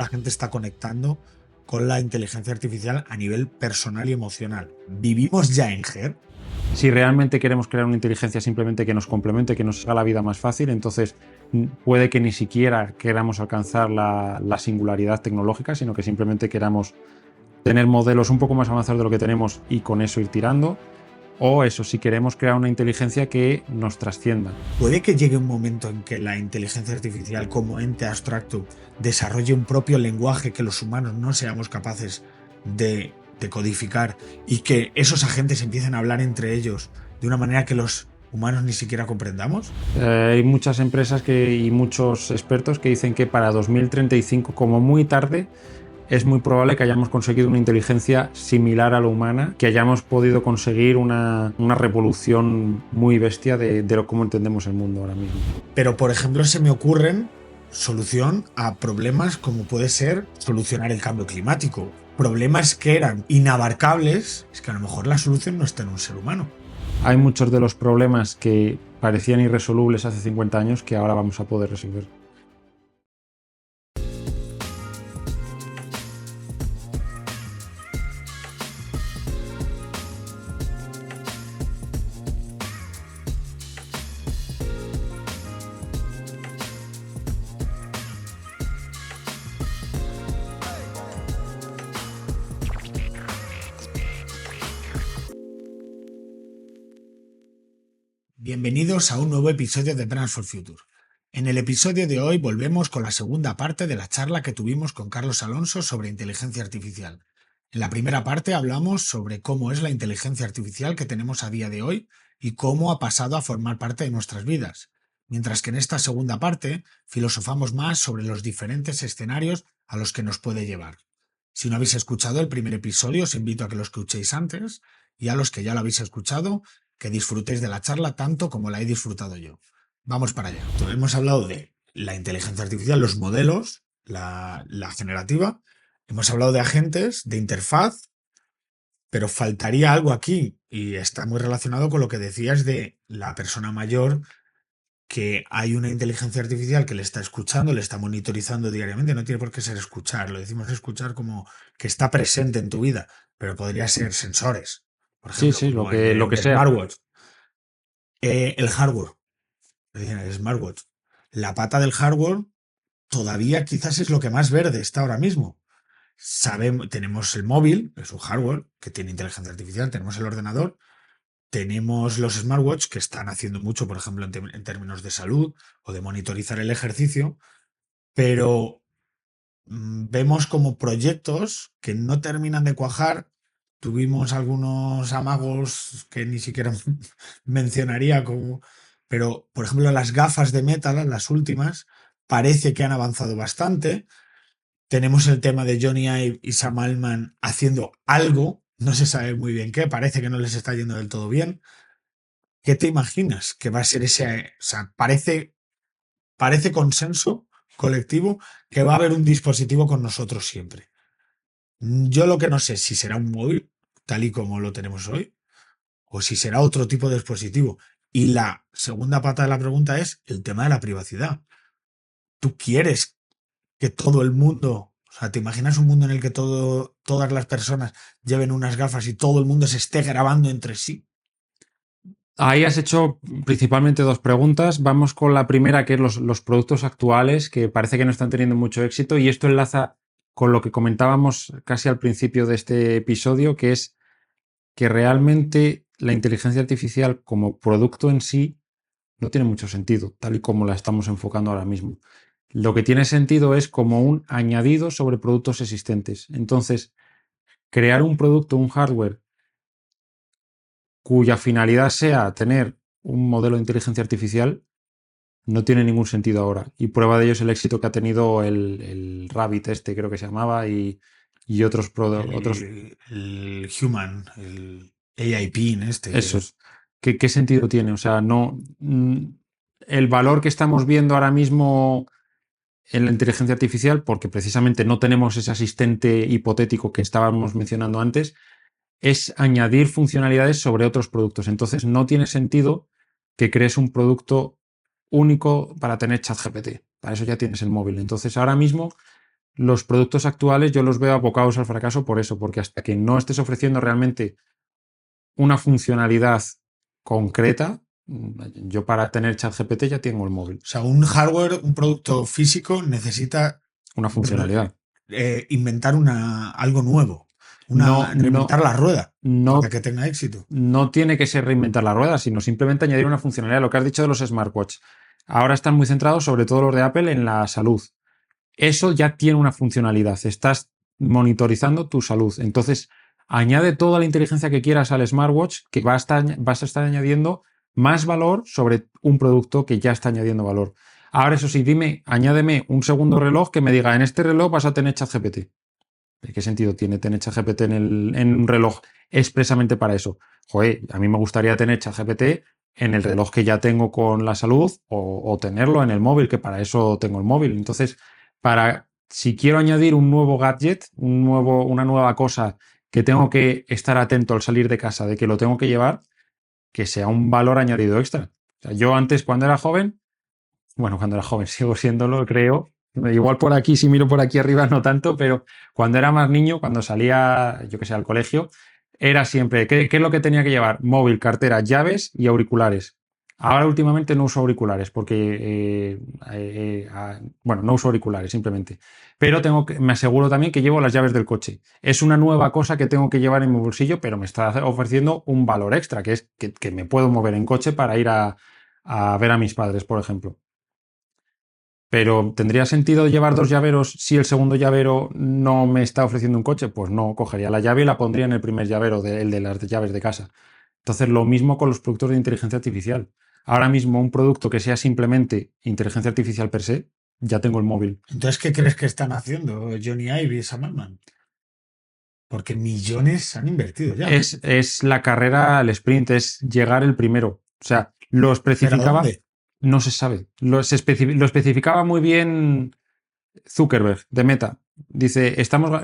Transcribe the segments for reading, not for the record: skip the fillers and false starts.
la gente está conectando con la inteligencia artificial a nivel personal y emocional. ¿Vivimos ya en GER? Si realmente queremos crear una inteligencia simplemente que nos complemente, que nos haga la vida más fácil, entonces puede que ni siquiera queramos alcanzar la singularidad tecnológica, sino que simplemente queramos tener modelos un poco más avanzados de lo que tenemos y con eso ir tirando. O eso, si queremos crear una inteligencia que nos trascienda. ¿Puede que llegue un momento en que la inteligencia artificial como ente abstracto desarrolle un propio lenguaje que los humanos no seamos capaces de codificar y que esos agentes empiecen a hablar entre ellos de una manera que los humanos ni siquiera comprendamos? Hay muchas empresas y muchos expertos que dicen que para 2035, como muy tarde, es muy probable que hayamos conseguido una inteligencia similar a la humana, que hayamos podido conseguir una revolución muy bestia de cómo entendemos el mundo ahora mismo. Pero, por ejemplo, se me ocurren solución a problemas como puede ser solucionar el cambio climático. Problemas que eran inabarcables, es que a lo mejor la solución no está en un ser humano. Hay muchos de los problemas que parecían irresolubles hace 50 años que ahora vamos a poder resolver. Bienvenidos a un nuevo episodio de Brands for Future. En el episodio de hoy volvemos con la segunda parte de la charla que tuvimos con Carlos Alonso sobre inteligencia artificial. En la primera parte hablamos sobre cómo es la inteligencia artificial que tenemos a día de hoy y cómo ha pasado a formar parte de nuestras vidas, mientras que en esta segunda parte filosofamos más sobre los diferentes escenarios a los que nos puede llevar. Si no habéis escuchado el primer episodio, os invito a que lo escuchéis antes, y a los que ya lo habéis escuchado, que disfrutéis de la charla tanto como la he disfrutado yo. Vamos para allá. Entonces, hemos hablado de la inteligencia artificial, los modelos, la generativa. Hemos hablado de agentes, de interfaz, pero faltaría algo aquí y está muy relacionado con lo que decías de la persona mayor, que hay una inteligencia artificial que le está escuchando, le está monitorizando diariamente. No tiene por qué ser escuchar, lo decimos escuchar como que está presente en tu vida, pero podría ser sensores, por Sí, ejemplo, sí, como el lo que de sea. smartwatch. El hardware, el smartwatch. La pata del hardware todavía quizás es lo que más verde está ahora mismo. Tenemos el móvil, es un hardware que tiene inteligencia artificial, tenemos el ordenador, tenemos los smartwatch que están haciendo mucho, por ejemplo, en términos de salud o de monitorizar el ejercicio, pero vemos como proyectos que no terminan de cuajar. Tuvimos algunos amagos que ni siquiera mencionaría como, pero por ejemplo las gafas de Meta, las últimas, parece que han avanzado bastante. Tenemos el tema de Johnny Ive y Sam Altman haciendo algo, no se sabe muy bien qué, parece que no les está yendo del todo bien. ¿Qué te imaginas que va a ser ese? O sea, parece consenso colectivo que va a haber un dispositivo con nosotros siempre. Yo lo que no sé si será un móvil, tal y como lo tenemos hoy, o si será otro tipo de dispositivo. Y la segunda pata de la pregunta es el tema de la privacidad. ¿Tú quieres que todo el mundo, o sea, te imaginas un mundo en el que todas las personas lleven unas gafas y todo el mundo se esté grabando entre sí? Ahí has hecho principalmente dos preguntas. Vamos con la primera, que es los productos actuales, que parece que no están teniendo mucho éxito, y esto enlaza con lo que comentábamos casi al principio de este episodio, que es que realmente la inteligencia artificial como producto en sí no tiene mucho sentido, tal y como la estamos enfocando ahora mismo. Lo que tiene sentido es como un añadido sobre productos existentes. Entonces, crear un producto, un hardware, cuya finalidad sea tener un modelo de inteligencia artificial, no tiene ningún sentido ahora. Y prueba de ello es el éxito que ha tenido el Rabbit este, creo que se llamaba, y otros. El Human, el AIP, este. Esos. ¿Qué sentido tiene? O sea, no. El valor que estamos viendo ahora mismo en la inteligencia artificial, porque precisamente no tenemos ese asistente hipotético que estábamos mencionando antes, es añadir funcionalidades sobre otros productos. Entonces no tiene sentido que crees un producto único para tener ChatGPT. Para eso ya tienes el móvil. Entonces ahora mismo los productos actuales yo los veo abocados al fracaso por eso, porque hasta que no estés ofreciendo realmente una funcionalidad concreta, yo para tener ChatGPT ya tengo el móvil. O sea, un hardware, un producto físico necesita Una funcionalidad. inventar algo nuevo, No, reinventar la rueda no, para que tenga éxito. no tiene que ser reinventar la rueda, sino simplemente añadir una funcionalidad. Lo que has dicho de los smartwatch. Ahora están muy centrados, sobre todo los de Apple, en la salud. Eso ya tiene una funcionalidad. Estás monitorizando tu salud. Entonces, añade toda la inteligencia que quieras al smartwatch, que vas a estar añadiendo más valor sobre un producto que ya está añadiendo valor. Ahora, eso sí, añádeme un segundo reloj que me diga, en este reloj vas a tener ChatGPT. ¿Qué sentido tiene tener ChatGPT en un reloj expresamente para eso? Joder, a mí me gustaría tener ChatGPT en el reloj que ya tengo con la salud o tenerlo en el móvil, que para eso tengo el móvil. Entonces, si quiero añadir un nuevo gadget, una nueva cosa que tengo que estar atento al salir de casa, de que lo tengo que llevar, que sea un valor añadido extra. O sea, yo antes, cuando era joven, sigo siéndolo, creo. Igual por aquí, si miro por aquí arriba, no tanto, pero cuando era más niño, cuando salía, yo que sé, al colegio, era siempre, ¿qué es lo que tenía que llevar? Móvil, cartera, llaves y auriculares. Ahora últimamente no uso auriculares porque, no uso auriculares simplemente. Pero me aseguro también que llevo las llaves del coche. Es una nueva cosa que tengo que llevar en mi bolsillo, pero me está ofreciendo un valor extra, que es que me puedo mover en coche para ir a ver a mis padres, por ejemplo. Pero ¿tendría sentido llevar dos llaveros si el segundo llavero no me está ofreciendo un coche? Pues no, cogería la llave y la pondría en el primer llavero, el de las llaves de casa. Entonces, lo mismo con los productos de inteligencia artificial. Ahora mismo un producto que sea simplemente inteligencia artificial per se, ya tengo el móvil. Entonces, ¿qué crees que están haciendo Johnny Ive y Sam Altman? Porque millones han invertido ya. Es la carrera al sprint, es llegar el primero. O sea, lo ¿Pero especificaba, dónde? no se sabe. Lo especificaba muy bien Zuckerberg, de Meta. Dice,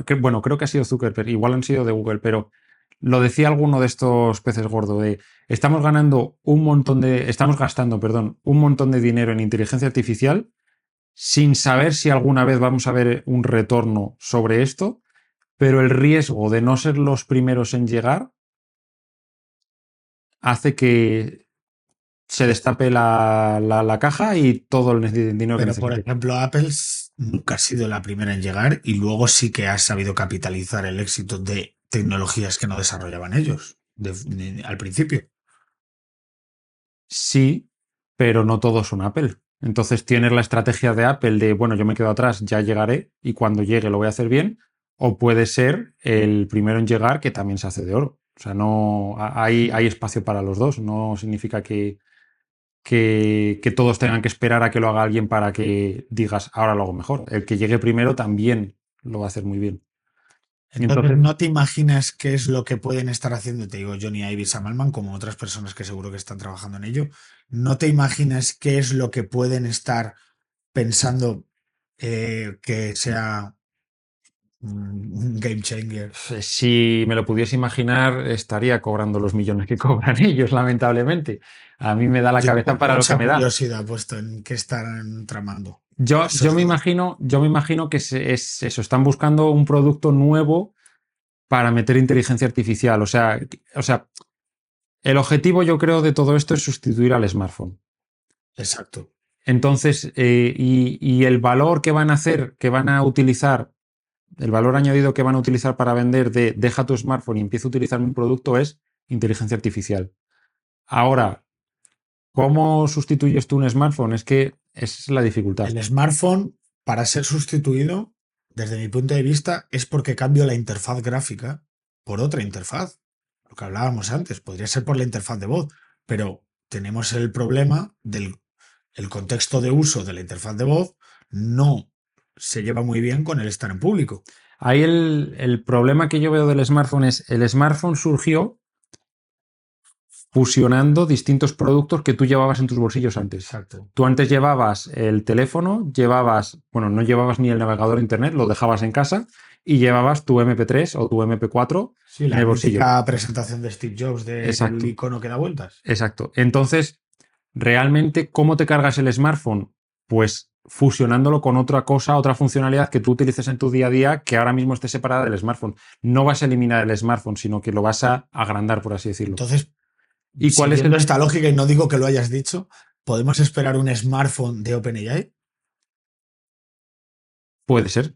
creo que ha sido Zuckerberg, igual han sido de Google, pero lo decía alguno de estos peces gordos de estamos gastando, perdón, un montón de dinero en inteligencia artificial sin saber si alguna vez vamos a ver un retorno sobre esto, pero el riesgo de no ser los primeros en llegar hace que se destape la caja y todo el dinero que Pero, por necesite. ejemplo, Apple nunca ha sido la primera en llegar y luego sí que ha sabido capitalizar el éxito de tecnologías que no desarrollaban ellos al principio. Sí, pero no todos son Apple. Entonces tienes la estrategia de Apple de, bueno, yo me quedo atrás, ya llegaré y cuando llegue lo voy a hacer bien. O puede ser el primero en llegar que también se hace de oro. O sea, no hay espacio para los dos. No significa que todos tengan que esperar a que lo haga alguien para que digas, ahora lo hago mejor. El que llegue primero también lo va a hacer muy bien. Entonces, no te imaginas qué es lo que pueden estar haciendo, te digo, Johnny Ive y Sam Altman, como otras personas que seguro que están trabajando en ello. No te imaginas qué es lo que pueden estar pensando que sea un game changer. Si me lo pudiese imaginar, estaría cobrando los millones que cobran ellos, lamentablemente. A mí me da la Yo cabeza tengo para lo que mucha me da. curiosidad puesto en qué están tramando. Yo me imagino que es eso. Están buscando un producto nuevo para meter inteligencia artificial. O sea, el objetivo, yo creo, de todo esto es sustituir al smartphone. Exacto. Entonces, y el valor que van a hacer, que van a utilizar, el valor añadido que van a utilizar para vender de deja tu smartphone y empieza a utilizar un producto es inteligencia artificial. Ahora, ¿cómo sustituyes tú un smartphone? Es que esa es la dificultad. El smartphone, para ser sustituido, desde mi punto de vista, es porque cambio la interfaz gráfica por otra interfaz. Lo que hablábamos antes, podría ser por la interfaz de voz, pero tenemos el problema del el contexto de uso de la interfaz de voz no se lleva muy bien con el estar en público. Ahí el problema que yo veo del smartphone es el smartphone surgió fusionando distintos productos que tú llevabas en tus bolsillos antes. Exacto. Tú antes llevabas el teléfono, no llevabas ni el navegador a internet, lo dejabas en casa y llevabas tu MP3 o tu MP4 Sí, en la el bolsillo. mítica presentación de Steve Jobs del Exacto. icono que da vueltas. Exacto. Entonces, realmente, ¿cómo te cargas el smartphone? Pues fusionándolo con otra cosa, otra funcionalidad que tú utilices en tu día a día que ahora mismo esté separada del smartphone. No vas a eliminar el smartphone, sino que lo vas a agrandar, por así decirlo. Entonces, ¿Y cuál es siguiendo esta lógica, y no digo que lo hayas dicho, ¿podemos esperar un smartphone de OpenAI? Puede ser.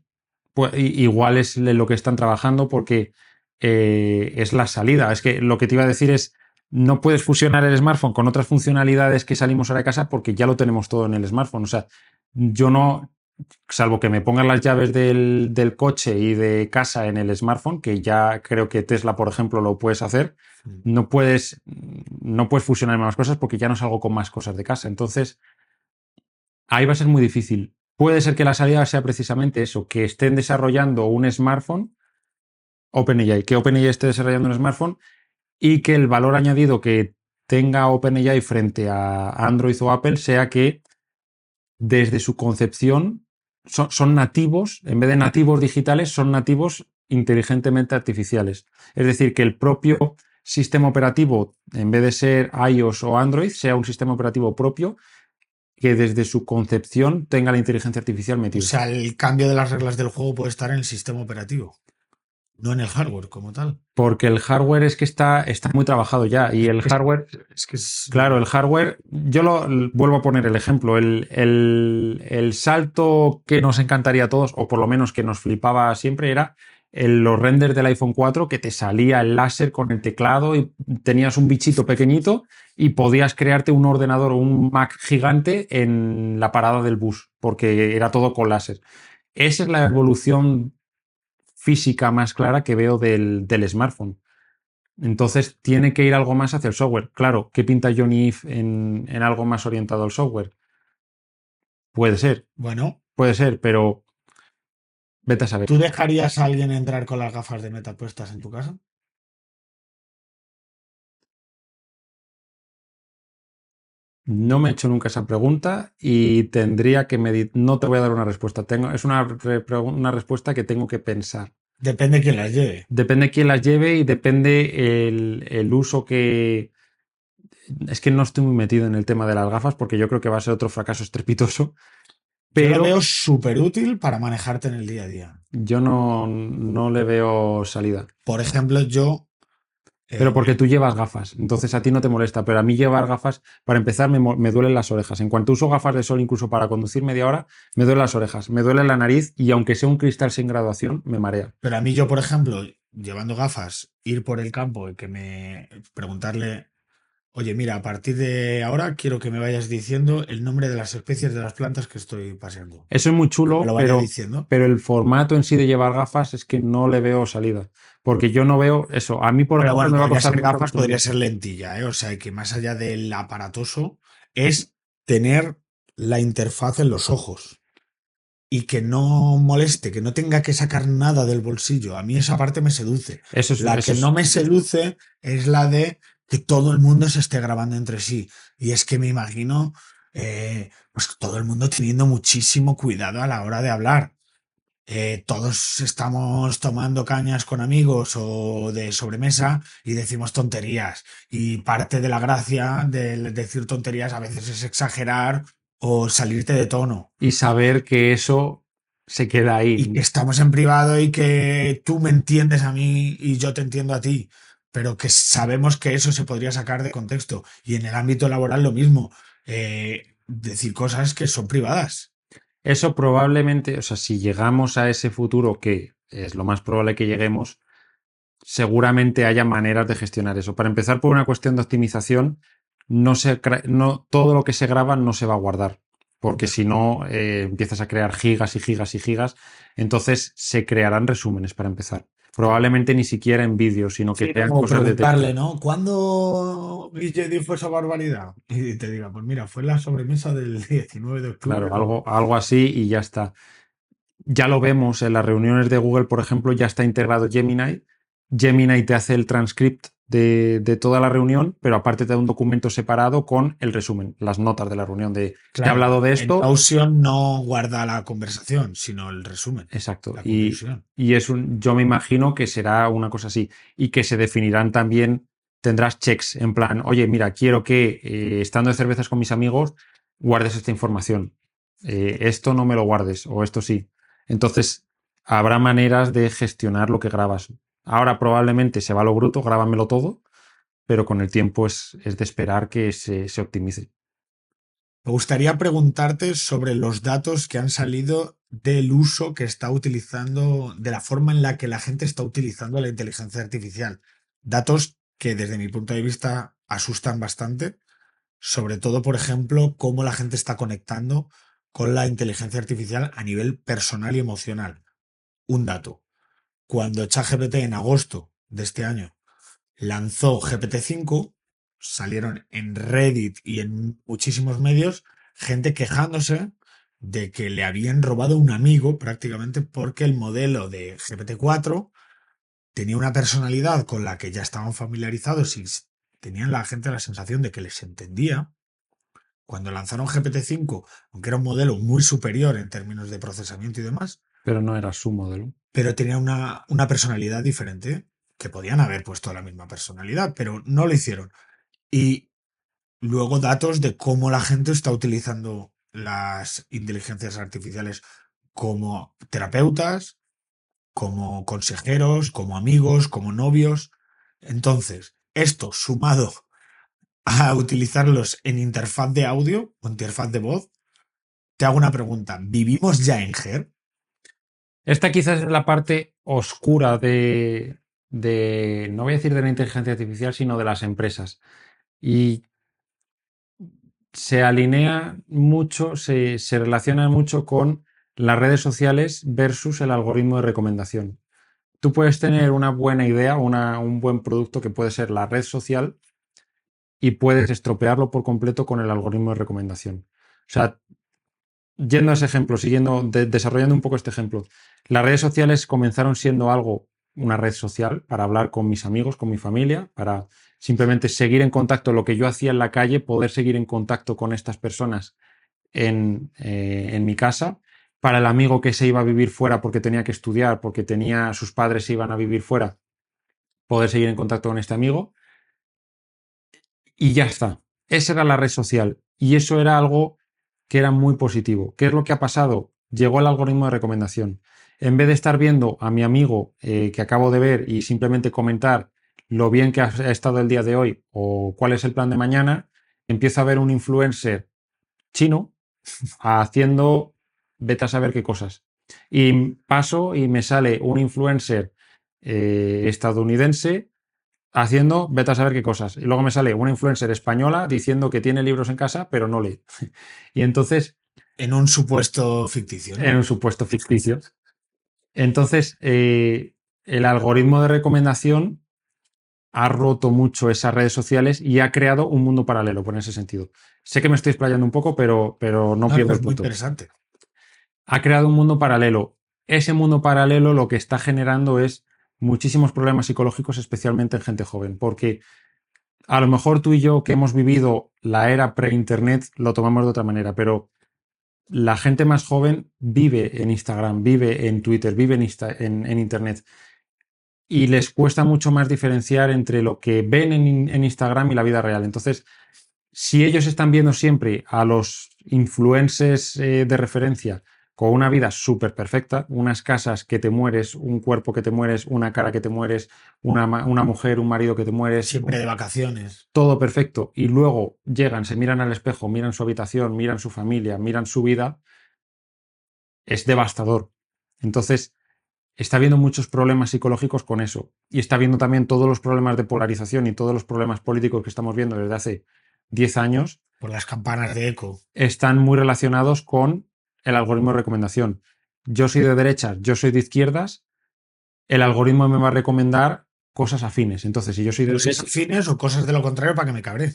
Igual es lo que están trabajando porque es la salida. Es que lo que te iba a decir es, no puedes fusionar el smartphone con otras funcionalidades que salimos ahora de casa porque ya lo tenemos todo en el smartphone. O sea, yo no, salvo que me pongan las llaves del coche y de casa en el smartphone, que ya creo que Tesla, por ejemplo, lo puedes hacer, no puedes fusionar más cosas porque ya no salgo con más cosas de casa. Entonces, ahí va a ser muy difícil. Puede ser que la salida sea precisamente eso, que estén desarrollando un smartphone, OpenAI, que OpenAI esté desarrollando un smartphone y que el valor añadido que tenga OpenAI frente a Android o Apple sea que desde su concepción son nativos, en vez de nativos digitales, son nativos inteligentemente artificiales. Es decir, que el propio sistema operativo, en vez de ser iOS o Android, sea un sistema operativo propio que desde su concepción tenga la inteligencia artificial O metida. sea, el cambio de las reglas del juego puede estar en el sistema operativo, no en el hardware como tal. Porque el hardware es que está muy trabajado ya. Y el hardware, Es que es... claro, el hardware, yo lo vuelvo a poner el ejemplo. El salto que nos encantaría a todos, o por lo menos que nos flipaba siempre, era los renders del iPhone 4 que te salía el láser con el teclado y tenías un bichito pequeñito y podías crearte un ordenador o un Mac gigante en la parada del bus, porque era todo con láser. Esa es la evolución física más clara que veo del smartphone. Entonces tiene que ir algo más hacia el software. Claro, ¿qué pinta Johnny Ive en algo más orientado al software? Bueno, Puede ser, pero vete a saber. ¿tú dejarías a alguien entrar con las gafas de Meta puestas en tu casa? No me he hecho nunca esa pregunta y tendría que medir. No te voy a dar una respuesta. Es una respuesta que tengo que pensar. Depende de quién las lleve. Depende de quién las lleve y depende el uso que. Es que no estoy muy metido en el tema de las gafas porque yo creo que va a ser otro fracaso estrepitoso. Yo lo Pero veo súper útil para manejarte en el día a día. yo no le veo salida. Por ejemplo, yo... Pero porque tú llevas gafas, entonces a ti no te molesta, pero a mí llevar gafas, para empezar, me duelen las orejas. En cuanto uso gafas de sol, incluso para conducir media hora, me duelen las orejas, me duele la nariz y aunque sea un cristal sin graduación, me marea. Pero a mí yo, por ejemplo, llevando gafas, ir por el campo y que me... preguntarle, oye, mira, a partir de ahora quiero que me vayas diciendo el nombre de las especies de las plantas que estoy paseando. Eso es muy Que me chulo, lo vaya diciendo. pero el formato en sí de llevar gafas es que no le veo salida. Porque yo no veo eso. A mí, por Pero ejemplo, bueno, me va a podría costar ser mucho gafas, podría acostumbrarme. ser lentilla, ¿eh? O sea, que más allá del aparatoso es tener la interfaz en los ojos y que no moleste, que no tenga que sacar nada del bolsillo. A mí esa parte me seduce. Eso es, La eso que es, no me seduce es la de que todo el mundo se esté grabando entre sí. Y es que me imagino pues todo el mundo teniendo muchísimo cuidado a la hora de hablar. Todos estamos tomando cañas con amigos o de sobremesa y decimos tonterías. Y parte de la gracia de decir tonterías a veces es exagerar o salirte de tono. y saber que eso se queda Y que ahí. estamos en privado y que tú me entiendes a mí y yo te entiendo a ti. Pero que sabemos que eso se podría sacar de contexto. Y en el ámbito laboral lo mismo. Decir cosas que son privadas. Eso probablemente, o sea, si llegamos a ese futuro, que es lo más probable que lleguemos, seguramente haya maneras de gestionar eso. Para empezar, por una cuestión de optimización, no, todo lo que se graba no se va a guardar, porque si no, empiezas a crear gigas y gigas y gigas, entonces se crearán resúmenes para empezar. Probablemente ni siquiera en vídeo, sino que sean Como cosas de texto. preguntarle, ¿no? ¿Cuándo Guille dijo esa barbaridad? Y te diga, pues mira, fue la sobremesa del 19 de octubre. Claro, algo así y ya está. Ya lo vemos en las reuniones de Google, por ejemplo, ya está integrado Gemini. Gemini te hace el transcript de toda la reunión, pero aparte te da un documento separado con el resumen, las notas de la reunión de he Claro, hablado de en esto. Notion no guarda la conversación, sino el resumen, Exacto. la conclusión. Y yo me imagino que será una cosa así. Y que se definirán también, tendrás checks en plan, oye, mira, quiero que estando de cervezas con mis amigos, guardes esta información. esto no me lo guardes o esto sí. Entonces, habrá maneras de gestionar lo que grabas. Ahora probablemente se va a lo bruto, grábamelo todo, pero con el tiempo es de esperar que se optimice. Me gustaría preguntarte sobre los datos que han salido del uso que está utilizando, de la forma en la que la gente está utilizando la inteligencia artificial. Datos que desde mi punto de vista asustan bastante, sobre todo, por ejemplo, cómo la gente está conectando con la inteligencia artificial a nivel personal y emocional. Un dato. Cuando ChatGPT en agosto de este año lanzó GPT-5, salieron en Reddit y en muchísimos medios gente quejándose de que le habían robado un amigo prácticamente porque el modelo de GPT-4 tenía una personalidad con la que ya estaban familiarizados y tenían la gente la sensación de que les entendía. Cuando lanzaron GPT-5, aunque era un modelo muy superior en términos de procesamiento y demás, Pero no era su modelo. pero tenía una personalidad diferente, que podían haber puesto la misma personalidad, pero no lo hicieron. Y luego datos de cómo la gente está utilizando las inteligencias artificiales como terapeutas, como consejeros, como amigos, como novios. Entonces, esto sumado a utilizarlos en interfaz de audio o interfaz de voz, te hago una pregunta. ¿Vivimos ya en GER? Esta quizás es la parte oscura no voy a decir de la inteligencia artificial, sino de las empresas. Y se alinea mucho, se relaciona mucho con las redes sociales versus el algoritmo de recomendación. Tú puedes tener una buena idea, un buen producto que puede ser la red social y puedes estropearlo por completo con el algoritmo de recomendación. O sea, yendo a ese ejemplo, desarrollando un poco este ejemplo, las redes sociales comenzaron siendo algo, una red social para hablar con mis amigos, con mi familia, para simplemente seguir en contacto lo que yo hacía en la calle, poder seguir en contacto con estas personas en mi casa, para el amigo que se iba a vivir fuera porque tenía que estudiar, porque tenía sus padres se iban a vivir fuera, poder seguir en contacto con este amigo y ya está. Esa era la red social y eso era algo que era muy positivo. ¿Qué es lo que ha pasado? Llegó el algoritmo de recomendación. En vez de estar viendo a mi amigo que acabo de ver y simplemente comentar lo bien que ha estado el día de hoy o cuál es el plan de mañana, empiezo a ver un influencer chino haciendo vete a saber qué cosas. Y paso y me sale un influencer estadounidense haciendo vete a saber qué cosas. Y luego me sale una influencer española diciendo que tiene libros en casa, pero no lee. Y entonces, En un supuesto ficticio, en ¿no? un supuesto ficticio. Entonces, el algoritmo de recomendación ha roto mucho esas redes sociales y ha creado un mundo paralelo, por ese sentido. Sé que me estoy explayando un poco, pero no No, no, pierdo el es muy punto. interesante. Ha creado un mundo paralelo. Ese mundo paralelo lo que está generando es muchísimos problemas psicológicos, especialmente en gente joven, porque a lo mejor tú y yo que hemos vivido la era pre-internet lo tomamos de otra manera, pero la gente más joven vive en Instagram, vive en Twitter, vive en internet y les cuesta mucho más diferenciar entre lo que ven en Instagram y la vida real. Entonces, si ellos están viendo siempre a los influencers de referencia con una vida súper perfecta, unas casas que te mueres, un cuerpo que te mueres, una cara que te mueres, una mujer, un marido que te mueres, Siempre de vacaciones. todo perfecto, y luego llegan, se miran al espejo, miran su habitación, miran su familia, miran su vida, es devastador. Entonces, está habiendo muchos problemas psicológicos con eso. Y está habiendo también todos los problemas de polarización y todos los problemas políticos que estamos viendo desde hace 10 años, Por las campanas de eco. están muy relacionados con el algoritmo de recomendación. Yo soy de derechas, yo soy de izquierdas, el algoritmo me va a recomendar cosas afines. Entonces, si yo soy de Cosas derechas, afines o cosas de lo contrario para que me cabre.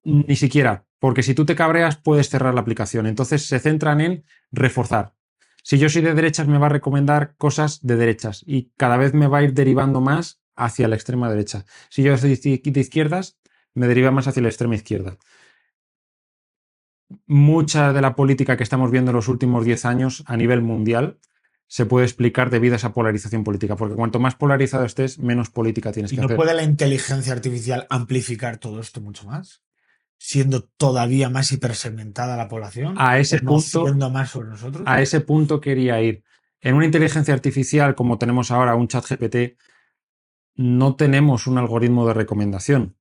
ni siquiera, porque si tú te cabreas puedes cerrar la aplicación. Entonces se centran en reforzar. Si yo soy de derechas me va a recomendar cosas de derechas y cada vez me va a ir derivando más hacia la extrema derecha. Si yo soy de izquierdas me deriva más hacia la extrema izquierda. Mucha de la política que estamos viendo en los últimos 10 años a nivel mundial se puede explicar debido a esa polarización política, porque cuanto más polarizado estés, menos política tienes ¿Y que no hacer. puede la inteligencia artificial amplificar todo esto mucho más? siendo todavía más hipersegmentada la población, A ese punto, conociendo más sobre nosotros. a ese punto quería ir. En una inteligencia artificial como tenemos ahora, un chat GPT, no tenemos un algoritmo de recomendación,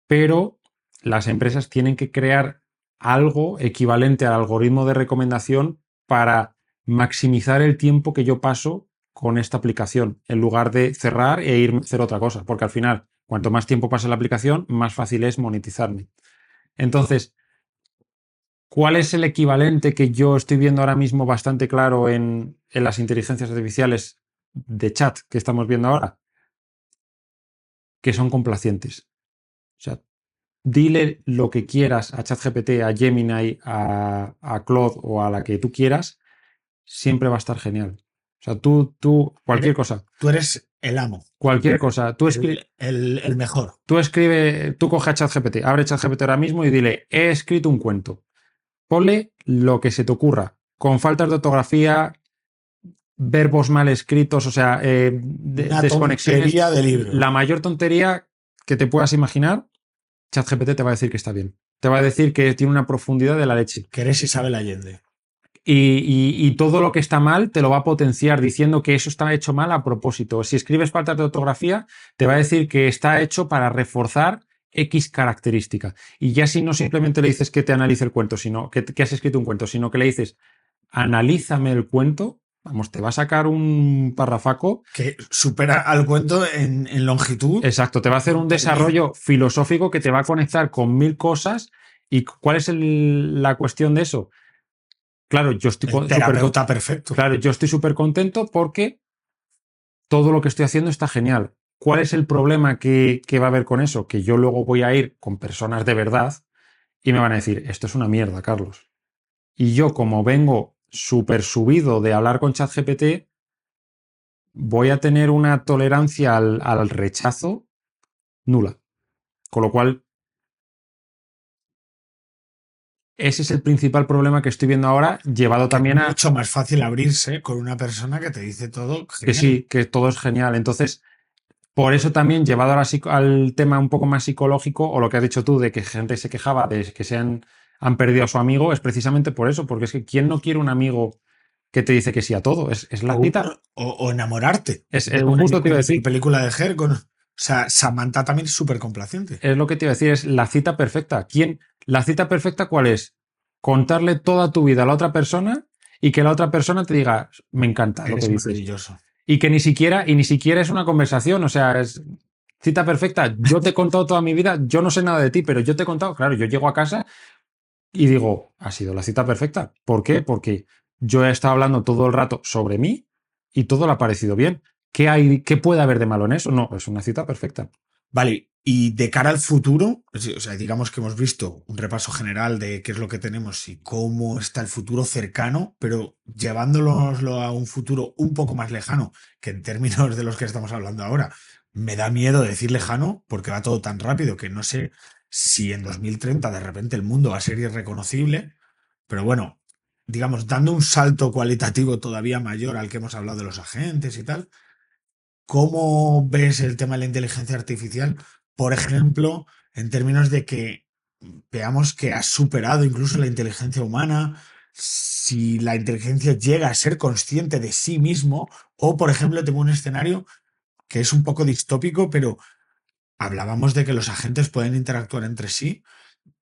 pero las empresas tienen que crear algo equivalente al algoritmo de recomendación para maximizar el tiempo que yo paso con esta aplicación, en lugar de cerrar e ir a hacer otra cosa, porque al final, cuanto más tiempo pasa en la aplicación, más fácil es monetizarme. Entonces, ¿cuál es el equivalente que yo estoy viendo ahora mismo bastante claro en las inteligencias artificiales de chat que estamos viendo ahora? Que son complacientes. O sea, dile lo que quieras a ChatGPT, a Gemini, a Claude o a la que tú quieras, siempre va a estar genial. O sea, cualquier cosa. Tú eres el amo. Cualquier cosa. El mejor. Tú coge a ChatGPT, abre ChatGPT ahora mismo y dile, he escrito un cuento. Ponle lo que se te ocurra, con faltas de ortografía, verbos mal escritos, o sea, Una desconexiones. tontería de libro. La mayor tontería que te puedas imaginar, ChatGPT te va a decir que está bien. Te va a decir que tiene una profundidad de la leche. Que eres Isabel Allende. Y todo lo que está mal te lo va a potenciar diciendo que eso está hecho mal a propósito. Si escribes faltas de ortografía, te va a decir que está hecho para reforzar X característica. Y ya si no simplemente le dices que te analice el cuento, sino que has escrito un cuento, sino que le dices, analízame el cuento, vamos, te va a sacar un parrafaco. Que supera al cuento en longitud. Exacto, te va a hacer un desarrollo filosófico que te va a conectar con 1000 cosas. ¿Y cuál es la cuestión de eso? Claro, yo estoy terapeuta perfecto. Claro, yo estoy súper contento porque todo lo que estoy haciendo está genial. ¿Cuál es el problema que va a haber con eso? Que yo luego voy a ir con personas de verdad y me van a decir, esto es una mierda, Carlos. Y yo, como vengo súper subido de hablar con ChatGPT, voy a tener una tolerancia al rechazo nula. Con lo cual, ese es el principal problema que estoy viendo ahora, llevado también Es mucho más fácil abrirse con una persona que te dice todo genial. Que sí, que todo es genial. Entonces, por eso también, llevado al tema un poco más psicológico, o lo que has dicho tú, de que gente se quejaba de que han perdido a su amigo, es precisamente por eso, porque es que ¿quién no quiere un amigo que te dice que sí a todo? Es la cita. O enamorarte. Es justo te iba a decir. Película de Her con... O sea, Samantha también es súper complaciente. Es lo que te iba a decir, es la cita perfecta. ¿La cita perfecta cuál es? Contarle toda tu vida a la otra persona y que la otra persona te diga, me encanta lo que dices. Maravilloso. Y que ni siquiera es una conversación, o sea, es cita perfecta. Yo te he contado toda mi vida, yo no sé nada de ti, pero yo te he contado, claro, yo llego a casa y digo, ha sido la cita perfecta. ¿Por qué? Porque yo he estado hablando todo el rato sobre mí y todo le ha parecido bien. ¿Qué puede haber de malo en eso? No, es una cita perfecta. Vale, y de cara al futuro, o sea, digamos que hemos visto un repaso general de qué es lo que tenemos y cómo está el futuro cercano, pero llevándolo a un futuro un poco más lejano, que en términos de los que estamos hablando ahora, me da miedo decir lejano porque va todo tan rápido que no sé si en 2030 de repente el mundo va a ser irreconocible, pero bueno, digamos, dando un salto cualitativo todavía mayor al que hemos hablado de los agentes y tal. ¿Cómo ves el tema de la inteligencia artificial? Por ejemplo, en términos de que veamos que ha superado incluso la inteligencia humana, si la inteligencia llega a ser consciente de sí mismo, o por ejemplo, tengo un escenario que es un poco distópico, pero hablábamos de que los agentes pueden interactuar entre sí.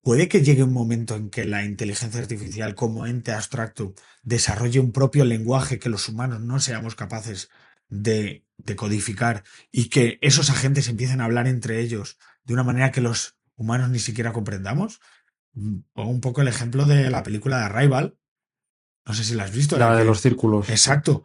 ¿Puede que llegue un momento en que la inteligencia artificial como ente abstracto desarrolle un propio lenguaje que los humanos no seamos capaces de codificar y que esos agentes empiecen a hablar entre ellos de una manera que los humanos ni siquiera comprendamos? Pongo un poco el ejemplo de la película de Arrival. No sé si la has visto. La de los círculos. Exacto.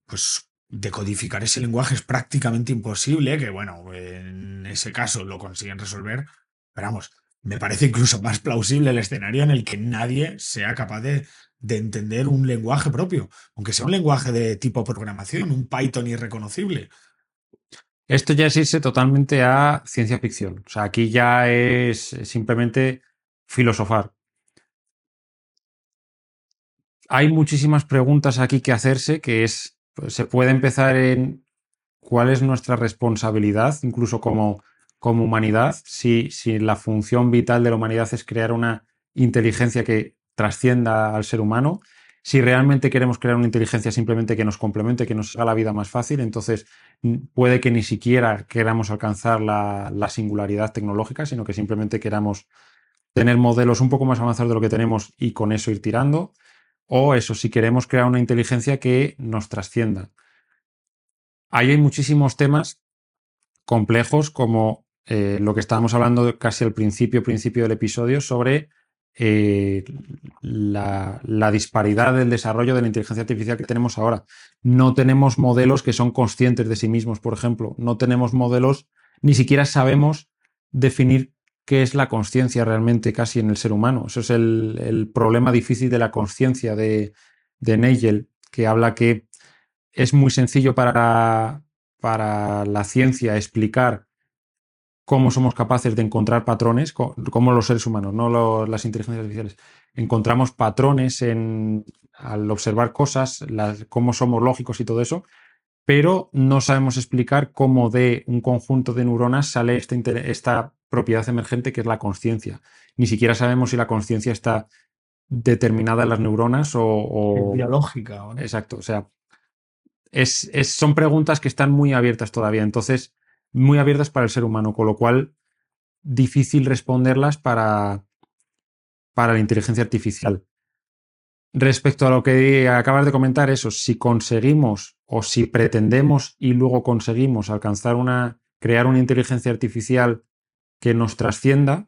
Pues decodificar ese lenguaje es prácticamente imposible, que bueno, en ese caso lo consiguen resolver. Pero vamos, me parece incluso más plausible el escenario en el que nadie sea capaz de entender un lenguaje propio, aunque sea un lenguaje de tipo programación, un Python irreconocible. Esto ya es irse totalmente a ciencia ficción. O sea, aquí ya es simplemente filosofar. Hay muchísimas preguntas aquí que hacerse, pues, se puede empezar en cuál es nuestra responsabilidad, incluso como como humanidad, si la función vital de la humanidad es crear una inteligencia que trascienda al ser humano, si realmente queremos crear una inteligencia simplemente que nos complemente, que nos haga la vida más fácil, entonces puede que ni siquiera queramos alcanzar la singularidad tecnológica, sino que simplemente queramos tener modelos un poco más avanzados de lo que tenemos y con eso ir tirando. O eso, si queremos crear una inteligencia que nos trascienda. Ahí hay muchísimos temas complejos como lo que estábamos hablando casi al principio del episodio sobre la disparidad del desarrollo de la inteligencia artificial que tenemos ahora. No tenemos modelos que son conscientes de sí mismos, por ejemplo. No tenemos modelos, ni siquiera sabemos definir qué es la consciencia realmente casi en el ser humano. Eso es el problema difícil de la consciencia de Nagel, que habla que es muy sencillo para la ciencia explicar cómo somos capaces de encontrar patrones, como los seres humanos, no las inteligencias artificiales. Encontramos patrones al observar cosas, cómo somos lógicos y todo eso, pero no sabemos explicar cómo de un conjunto de neuronas sale esta propiedad emergente que es la consciencia. Ni siquiera sabemos si la consciencia está determinada en las neuronas o... Biológica, ¿no? Exacto, o sea, son preguntas que están muy abiertas todavía, entonces muy abiertas para el ser humano, con lo cual difícil responderlas para la inteligencia artificial. Respecto a lo que acabas de comentar, eso, si conseguimos o si pretendemos y luego conseguimos crear una inteligencia artificial que nos trascienda,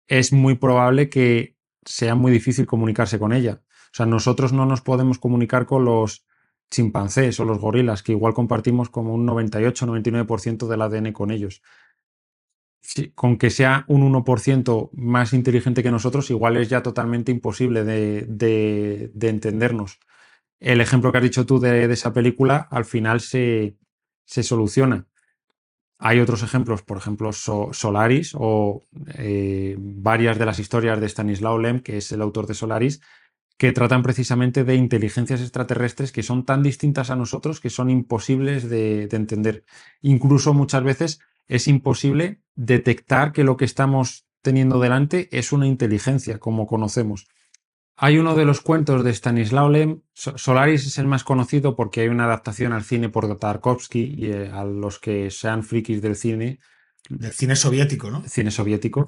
es muy probable que sea muy difícil comunicarse con ella. O sea, nosotros no nos podemos comunicar con los chimpancés o los gorilas, que igual compartimos como un 98-99% del ADN con ellos. Sí, con que sea un 1% más inteligente que nosotros, igual es ya totalmente imposible de entendernos. El ejemplo que has dicho tú de esa película, al final se soluciona. Hay otros ejemplos, por ejemplo, Solaris o varias de las historias de Stanislaw Lem, que es el autor de Solaris, que tratan precisamente de inteligencias extraterrestres que son tan distintas a nosotros que son imposibles de entender. Incluso muchas veces es imposible detectar que lo que estamos teniendo delante es una inteligencia, como conocemos. Hay uno de los cuentos de Stanislaw Lem, Solaris es el más conocido porque hay una adaptación al cine por Tarkovsky y a los que sean frikis del cine. Del cine soviético, ¿no? Cine soviético.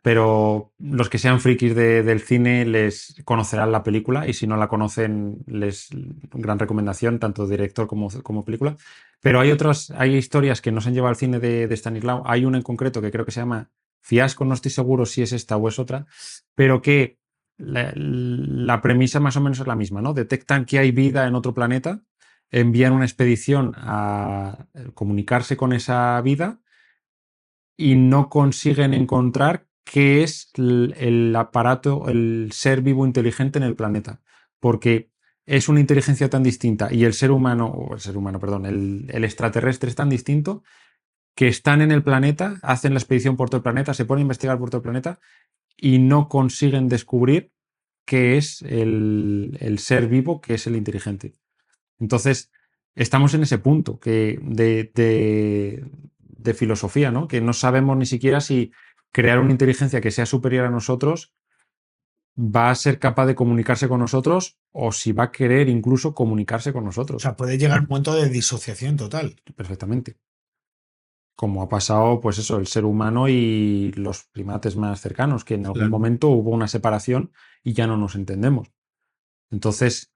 Pero los que sean frikis del cine les conocerán la película y si no la conocen, gran recomendación, tanto director como película. Pero hay historias que no se han llevado al cine de Stanislaw. Hay una en concreto que creo que se llama Fiasco, no estoy seguro si es esta o es otra, pero que la premisa más o menos es la misma, ¿no? Detectan que hay vida en otro planeta, envían una expedición a comunicarse con esa vida y no consiguen encontrar qué es el aparato, el ser vivo inteligente en el planeta. Porque es una inteligencia tan distinta y el ser humano, perdón, el extraterrestre es tan distinto que están en el planeta, hacen la expedición por todo el planeta, se ponen a investigar por todo el planeta y no consiguen descubrir qué es el ser vivo, que es el inteligente. Entonces, estamos en ese punto de filosofía, ¿no? Que no sabemos ni siquiera si crear una inteligencia que sea superior a nosotros va a ser capaz de comunicarse con nosotros o si va a querer incluso comunicarse con O nosotros. sea, puede llegar a un momento de disociación total. Perfectamente. Como ha pasado, pues eso, el ser humano y los primates más cercanos, que en algún Claro. momento hubo una separación y ya no nos entendemos. Entonces,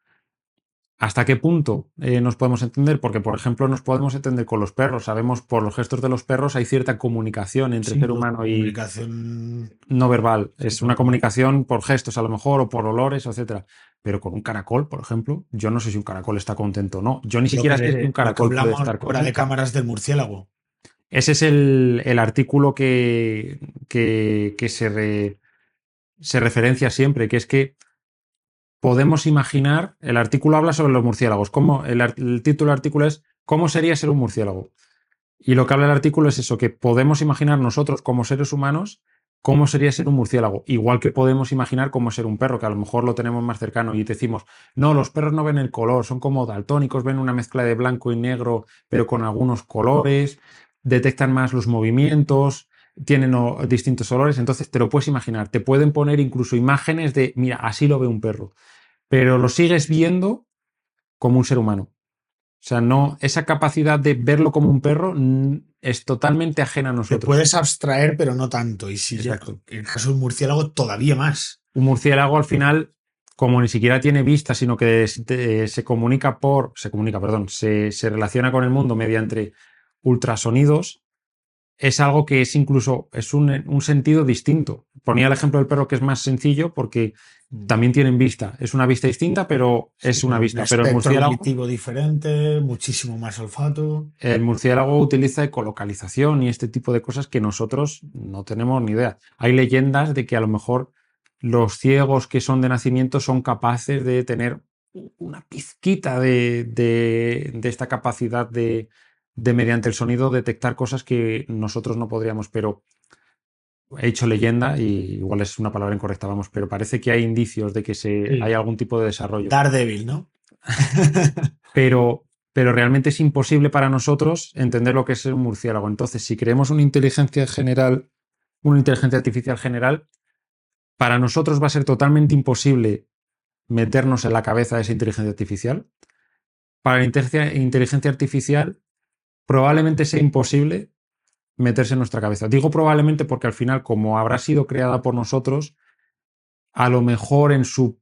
¿hasta qué punto nos podemos entender? Porque, por ejemplo, nos podemos entender con los perros. Sabemos por los gestos de los perros hay cierta comunicación entre Sí, ser humano y comunicación no verbal. Es no una verbal. comunicación por gestos a lo mejor o por olores, etcétera. Pero con un caracol, por ejemplo, yo no sé si un caracol está contento o no. Yo ni siquiera sé si un Lo que caracol puede hablamos estar fuera de contento. cámaras del murciélago. Ese es el artículo que se referencia siempre, que es que podemos imaginar, el artículo habla sobre los murciélagos, el título del artículo es ¿cómo sería ser un murciélago? Y lo que habla el artículo es eso, que podemos imaginar nosotros como seres humanos cómo sería ser un murciélago, igual que podemos imaginar cómo ser un perro, que a lo mejor lo tenemos más cercano y decimos, no, los perros no ven el color, son como daltónicos, ven una mezcla de blanco y negro, pero con algunos colores. detectan más los movimientos, tienen distintos olores, entonces te lo puedes imaginar, te pueden poner incluso imágenes de, mira, así lo ve un perro, pero lo sigues viendo como un ser humano. O sea, no, esa capacidad de verlo como un perro es totalmente ajena a Te nosotros. puedes abstraer, pero no tanto. Y si ya, Exacto. en el caso de un murciélago, todavía más. Un murciélago al final, como ni siquiera tiene vista, sino que se relaciona con el mundo mediante ultrasonidos, es algo que es incluso, es un sentido distinto. Ponía el ejemplo del perro que es más sencillo porque también tienen vista. Es una vista distinta, pero Sí, es una un vista. Pero espectro auditivo diferente, muchísimo más olfato. el murciélago utiliza ecolocalización y este tipo de cosas que nosotros no tenemos ni idea. Hay leyendas de que a lo mejor los ciegos que son de nacimiento son capaces de tener una pizquita de esta capacidad de, mediante el sonido, detectar cosas que nosotros no podríamos, pero he hecho leyenda y igual es una palabra incorrecta, vamos, pero parece que hay indicios de que hay Sí. algún tipo de desarrollo. Daredevil, ¿no? Pero realmente es imposible para nosotros entender lo que es un murciélago. Entonces, si creemos una inteligencia general, una inteligencia artificial general, para nosotros va a ser totalmente imposible meternos en la cabeza de esa inteligencia artificial. Para la inteligencia artificial probablemente sea imposible meterse en nuestra cabeza. Digo probablemente porque al final, como habrá sido creada por nosotros, a lo mejor en su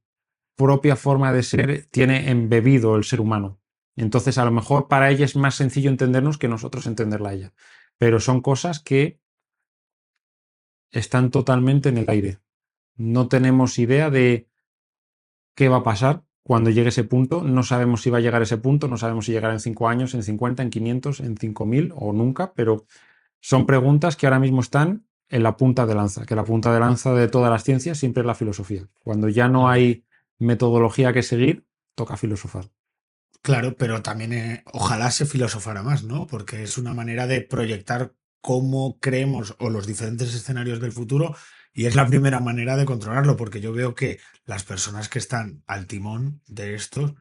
propia forma de ser tiene embebido el ser humano. Entonces, a lo mejor para ella es más sencillo entendernos que nosotros entenderla a ella. Pero son cosas que están totalmente en el aire. No tenemos idea de qué va a pasar cuando llegue ese punto. No sabemos si va a llegar ese punto, no sabemos si llegará en 5 años, en 50, en 500, en 5000 o nunca, pero son preguntas que ahora mismo están en la punta de lanza, que la punta de lanza de todas las ciencias siempre es la filosofía. Cuando ya no Claro. hay metodología que seguir, toca filosofar. Claro, pero también ojalá se filosofara más, ¿no? Porque es una manera de proyectar cómo creemos o los diferentes escenarios del futuro y es la primera manera de controlarlo, porque yo veo que las personas que están al timón de esto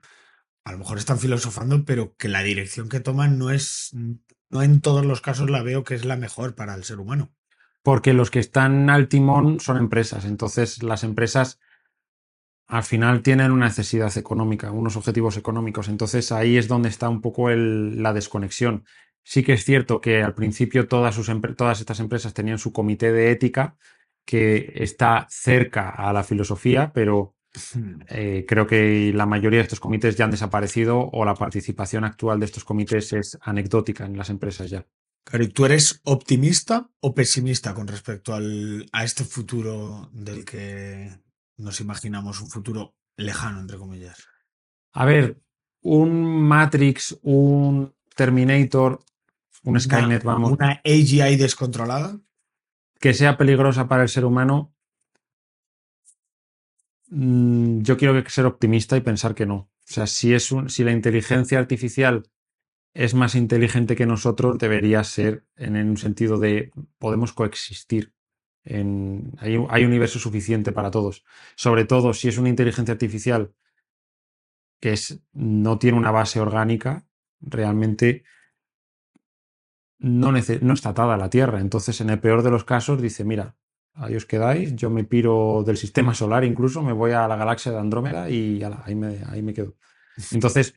a lo mejor están filosofando, pero que la dirección que toman no en todos los casos la veo que es la mejor para el ser humano. Porque los que están al timón son empresas. Entonces, las empresas al final tienen una necesidad económica, unos objetivos económicos. Entonces, ahí es donde está un poco la desconexión. Sí que es cierto que al principio todas estas empresas tenían su comité de ética que está cerca a la filosofía, pero creo que la mayoría de estos comités ya han desaparecido o la participación actual de estos comités es anecdótica en las empresas ya. Claro, ¿y tú eres optimista o pesimista con respecto a este futuro del que nos imaginamos, un futuro lejano, entre comillas? A ver, un Matrix, un Terminator, un Skynet, vamos, Una AGI descontrolada. que sea peligrosa para el ser humano, yo quiero ser optimista y pensar que no. O sea, si la inteligencia artificial es más inteligente que nosotros, debería ser en un sentido de podemos coexistir. Hay universo suficiente para todos. Sobre todo si es una inteligencia artificial que no tiene una base orgánica, realmente no está atada a la Tierra. Entonces, en el peor de los casos, dice, mira, ahí os quedáis, yo me piro del sistema solar incluso, me voy a la galaxia de Andrómeda y ala, ahí me quedo. Entonces,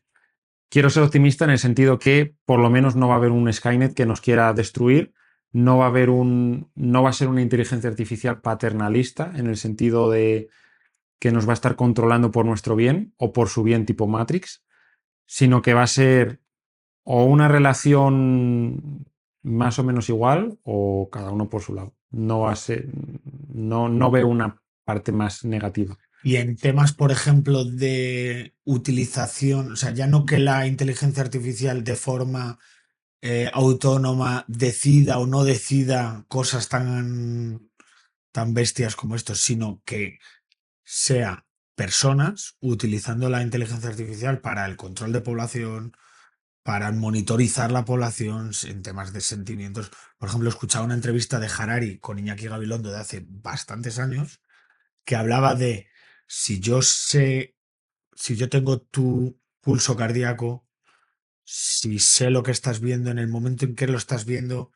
quiero ser optimista en el sentido que por lo menos no va a haber un Skynet que nos quiera destruir, no va a ser una inteligencia artificial paternalista en el sentido de que nos va a estar controlando por nuestro bien o por su bien tipo Matrix, sino que va a ser o una relación más o menos igual o cada uno por su lado. No va a ser, no veo una parte más negativa. Y en temas, por ejemplo, de utilización, o sea, ya no que la inteligencia artificial de forma autónoma decida o no decida cosas tan bestias como estos, sino que sea personas utilizando la inteligencia artificial para el control de población, para monitorizar la población en temas de sentimientos. Por ejemplo, escuchaba una entrevista de Harari con Iñaki Gabilondo de hace bastantes años que hablaba de si yo sé, si yo tengo tu pulso cardíaco, Si sé lo que estás viendo en el momento en que lo estás viendo,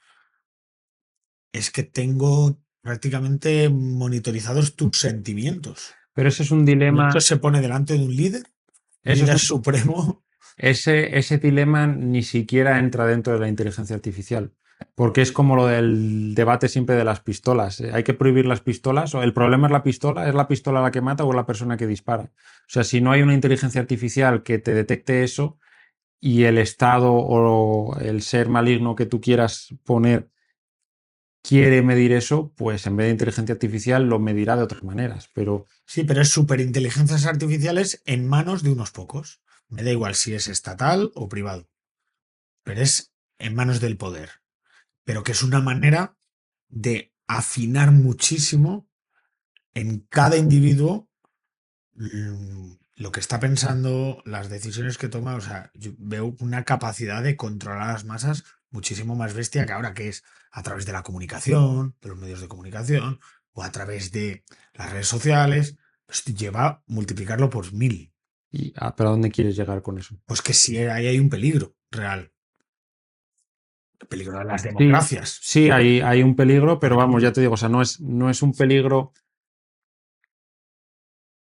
es que tengo prácticamente monitorizados tus sentimientos. Pero ese es un Y esto dilema, se pone delante de un eso es líder un- supremo. ese dilema ni siquiera entra dentro de la inteligencia artificial, porque es como lo del debate siempre de las pistolas. ¿Hay que prohibir las pistolas? ¿O el problema es la pistola la que mata o la persona que dispara? O sea, si no hay una inteligencia artificial que te detecte eso y el estado o el ser maligno que tú quieras poner quiere medir eso, pues en vez de inteligencia artificial lo medirá de otras maneras. Pero Sí, pero es superinteligencias artificiales en manos de unos pocos. Me da igual si es estatal o privado, pero es en manos del poder. Pero que es una manera de afinar muchísimo en cada individuo lo que está pensando, las decisiones que toma. O sea, yo veo una capacidad de controlar a las masas muchísimo más bestia que ahora, que es a través de la comunicación, de los medios de comunicación, o a través de las redes sociales. Pues lleva a multiplicarlo por 1000. ¿pero a dónde quieres llegar con eso? Pues que sí, ahí hay un peligro real. El peligro de las Sí, democracias. sí, hay un peligro, pero vamos, ya te digo, o sea, no es un peligro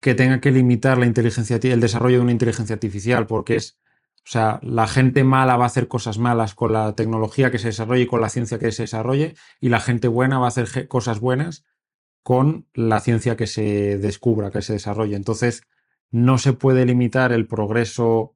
que tenga que limitar el desarrollo de una inteligencia artificial, porque o sea, la gente mala va a hacer cosas malas con la tecnología que se desarrolle y con la ciencia que se desarrolle, y la gente buena va a hacer cosas buenas con la ciencia que se descubra, que se desarrolle. Entonces, no se puede limitar el progreso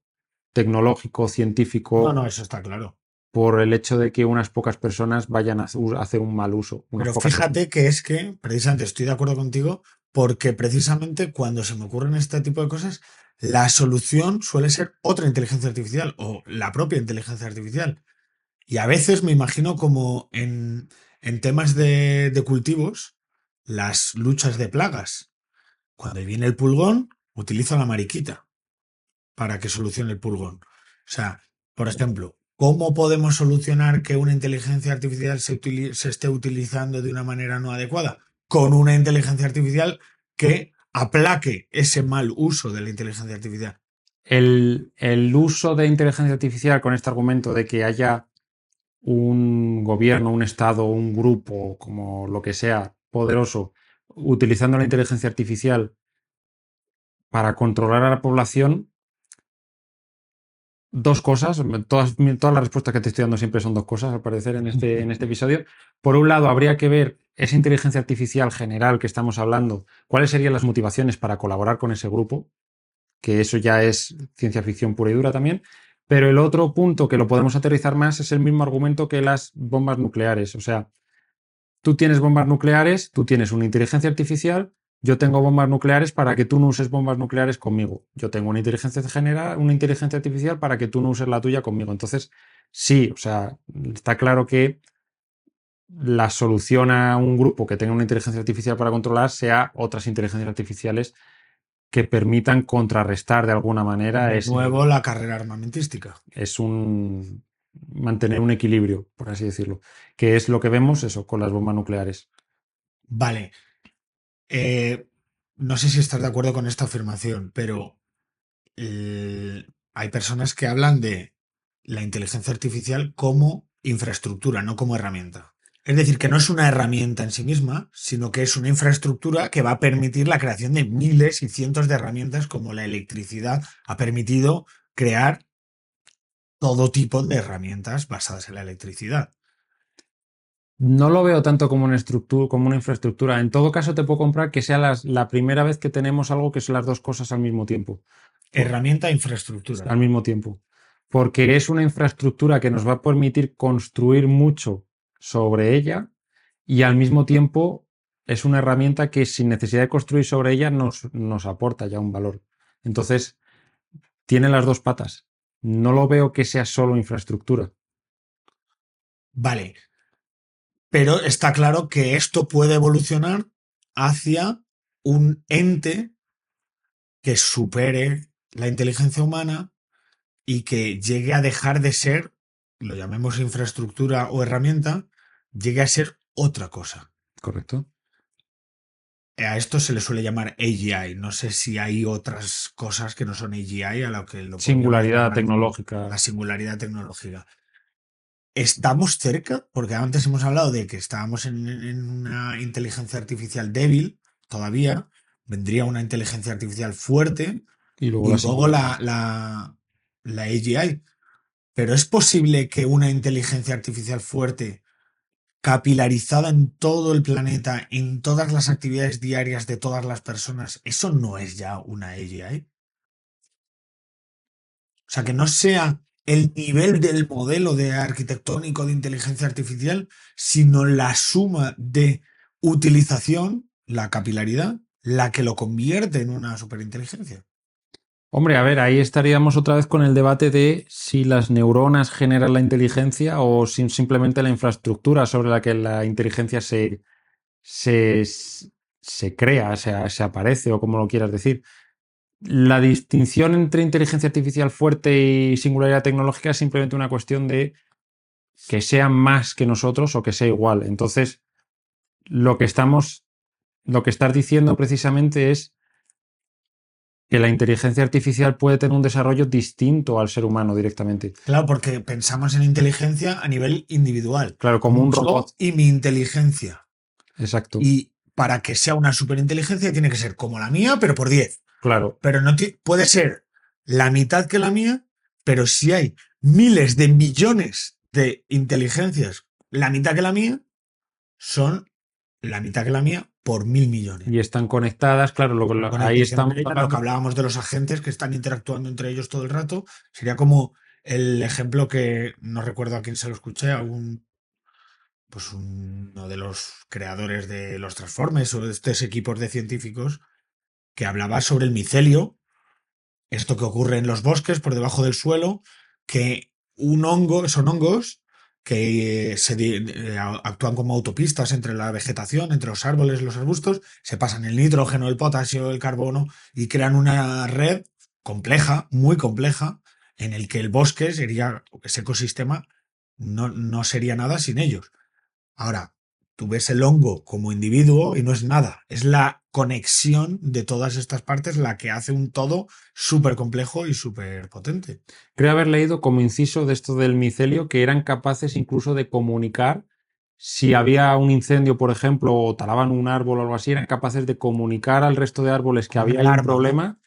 tecnológico, No, científico, no, eso está claro. por el hecho de que unas pocas personas vayan a hacer un mal uso, unas Pero pocas personas. fíjate que es que, precisamente, estoy de acuerdo contigo, porque precisamente cuando se me ocurren este tipo de cosas, la solución suele ser otra inteligencia artificial o la propia inteligencia artificial. Y a veces me imagino como en temas de cultivos, las luchas de plagas. Cuando viene el pulgón, utiliza la mariquita para que solucione el pulgón. O sea, por ejemplo, ¿cómo podemos solucionar que una inteligencia artificial se esté utilizando de una manera no adecuada? Con una inteligencia artificial que aplaque ese mal uso de la inteligencia artificial. El uso de inteligencia artificial con este argumento de que haya un gobierno, un estado, un grupo, como lo que sea, poderoso, utilizando la inteligencia artificial para controlar a la población, dos cosas, todas las respuestas que te estoy dando siempre son dos cosas, al parecer, en este episodio. Por un lado, habría que ver esa inteligencia artificial general que estamos hablando, cuáles serían las motivaciones para colaborar con ese grupo, que eso ya es ciencia ficción pura y dura también. Pero el otro punto que lo podemos aterrizar más es el mismo argumento que las bombas nucleares. O sea, tú tienes bombas nucleares, tú tienes una inteligencia artificial, yo tengo bombas nucleares para que tú no uses bombas nucleares conmigo. Yo tengo una inteligencia artificial para que tú no uses la tuya conmigo. Entonces, sí, o sea, está claro que la solución a un grupo que tenga una inteligencia artificial para controlar sea otras inteligencias artificiales que permitan contrarrestar de alguna manera De ese, nuevo, la carrera armamentística. es un mantener un equilibrio, por así decirlo, que es lo que vemos eso con las bombas nucleares. Vale, eh, no sé si estás de acuerdo con esta afirmación, pero hay personas que hablan de la inteligencia artificial como infraestructura, no como herramienta. Es decir, que no es una herramienta en sí misma, sino que es una infraestructura que va a permitir la creación de miles y cientos de herramientas, como la electricidad ha permitido crear todo tipo de herramientas basadas en la electricidad. No lo veo tanto como una estructura, como una infraestructura. En todo caso, te puedo comprar que sea la primera vez que tenemos algo que son las dos cosas al mismo tiempo. Herramienta e infraestructura. Al mismo tiempo. Porque es una infraestructura que nos va a permitir construir mucho sobre ella y al mismo tiempo es una herramienta que sin necesidad de construir sobre ella nos aporta ya un valor. Entonces, tiene las dos patas. No lo veo que sea solo infraestructura. Vale, pero está claro que esto puede evolucionar hacia un ente que supere la inteligencia humana y que llegue a dejar de ser, lo llamemos infraestructura o herramienta, llegue a ser otra cosa. ¿Correcto? A esto se le suele llamar AGI. No sé si hay otras cosas que no son AGI a lo que lo podríamos Singularidad llamar tecnológica. la singularidad tecnológica. ¿Estamos cerca? Porque antes hemos hablado de que estábamos en una inteligencia artificial débil, todavía. Vendría una inteligencia artificial fuerte Y luego y la luego singularidad. la AGI. Pero ¿es posible que una inteligencia artificial fuerte, capilarizada en todo el planeta, en todas las actividades diarias de todas las personas, eso no es ya una AGI? O sea, que no sea el nivel del modelo de arquitectónico de inteligencia artificial, sino la suma de utilización, la capilaridad, la que lo convierte en una superinteligencia. Hombre, a ver, ahí estaríamos otra vez con el debate de si las neuronas generan la inteligencia o si simplemente la infraestructura sobre la que la inteligencia se, se crea, se aparece o como lo quieras decir. La distinción entre inteligencia artificial fuerte y singularidad tecnológica es simplemente una cuestión de que sea más que nosotros o que sea igual. Entonces, lo que estamos, lo que estás diciendo precisamente es que la inteligencia artificial puede tener un desarrollo distinto al ser humano directamente. Claro, porque pensamos en inteligencia a nivel individual. Claro, como un Yo robot. y mi inteligencia. Exacto. Y para que sea una superinteligencia tiene que ser como la mía, pero por 10. Claro. Pero no puede ser la mitad que la mía, pero si hay miles de millones de inteligencias, la mitad que la mía, son la mitad que la mía por 1.000 millones. Y están conectadas, claro, ahí Conectes estamos entre ellas, lo que hablando. hablábamos de los agentes que están interactuando entre ellos todo el rato, sería como el ejemplo que no recuerdo a quién se lo escuché, a pues uno de los creadores de los Transformers o de estos equipos de científicos que hablaba sobre el micelio, esto que ocurre en los bosques por debajo del suelo, que un hongo, son hongos que actúan como autopistas entre la vegetación, entre los árboles, los arbustos, se pasan el nitrógeno, el potasio, el carbono y crean una red compleja, muy compleja, en el que el bosque sería, ese ecosistema, no sería nada sin ellos. Ahora, tú ves el hongo como individuo y no es nada. Es la conexión de todas estas partes la que hace un todo súper complejo y súper potente. Creo haber leído como inciso de esto del micelio que eran capaces incluso de comunicar si había un incendio, por ejemplo, o talaban un árbol o algo así, eran capaces de comunicar al resto de árboles que Como una había ahí un alarma, ¿no? problema,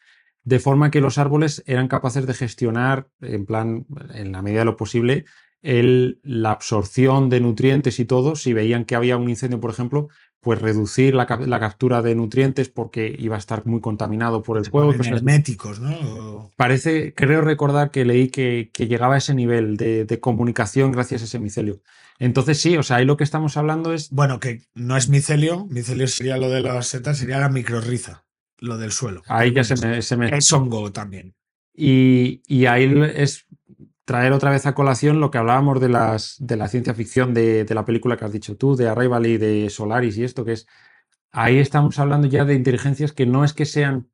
de forma que los árboles eran capaces de gestionar, en plan, en la medida de lo posible, la absorción de nutrientes y todo. Si veían que había un incendio, por ejemplo, pues reducir la captura de nutrientes porque iba a estar muy contaminado por el Se fuego y ponen cosas así. herméticos, ¿no? Parece, creo recordar que leí que llegaba a ese nivel de comunicación gracias a ese micelio. Entonces sí, o sea, ahí lo que estamos hablando es, Bueno, que no es micelio sería lo de las setas, sería la micorriza, lo del suelo. ahí ya Perdón, se me es hongo también. y ahí es traer otra vez a colación lo que hablábamos de la ciencia ficción de la película que has dicho tú, de Arrival y de Solaris y esto, que es, ahí estamos hablando ya de inteligencias que no es que sean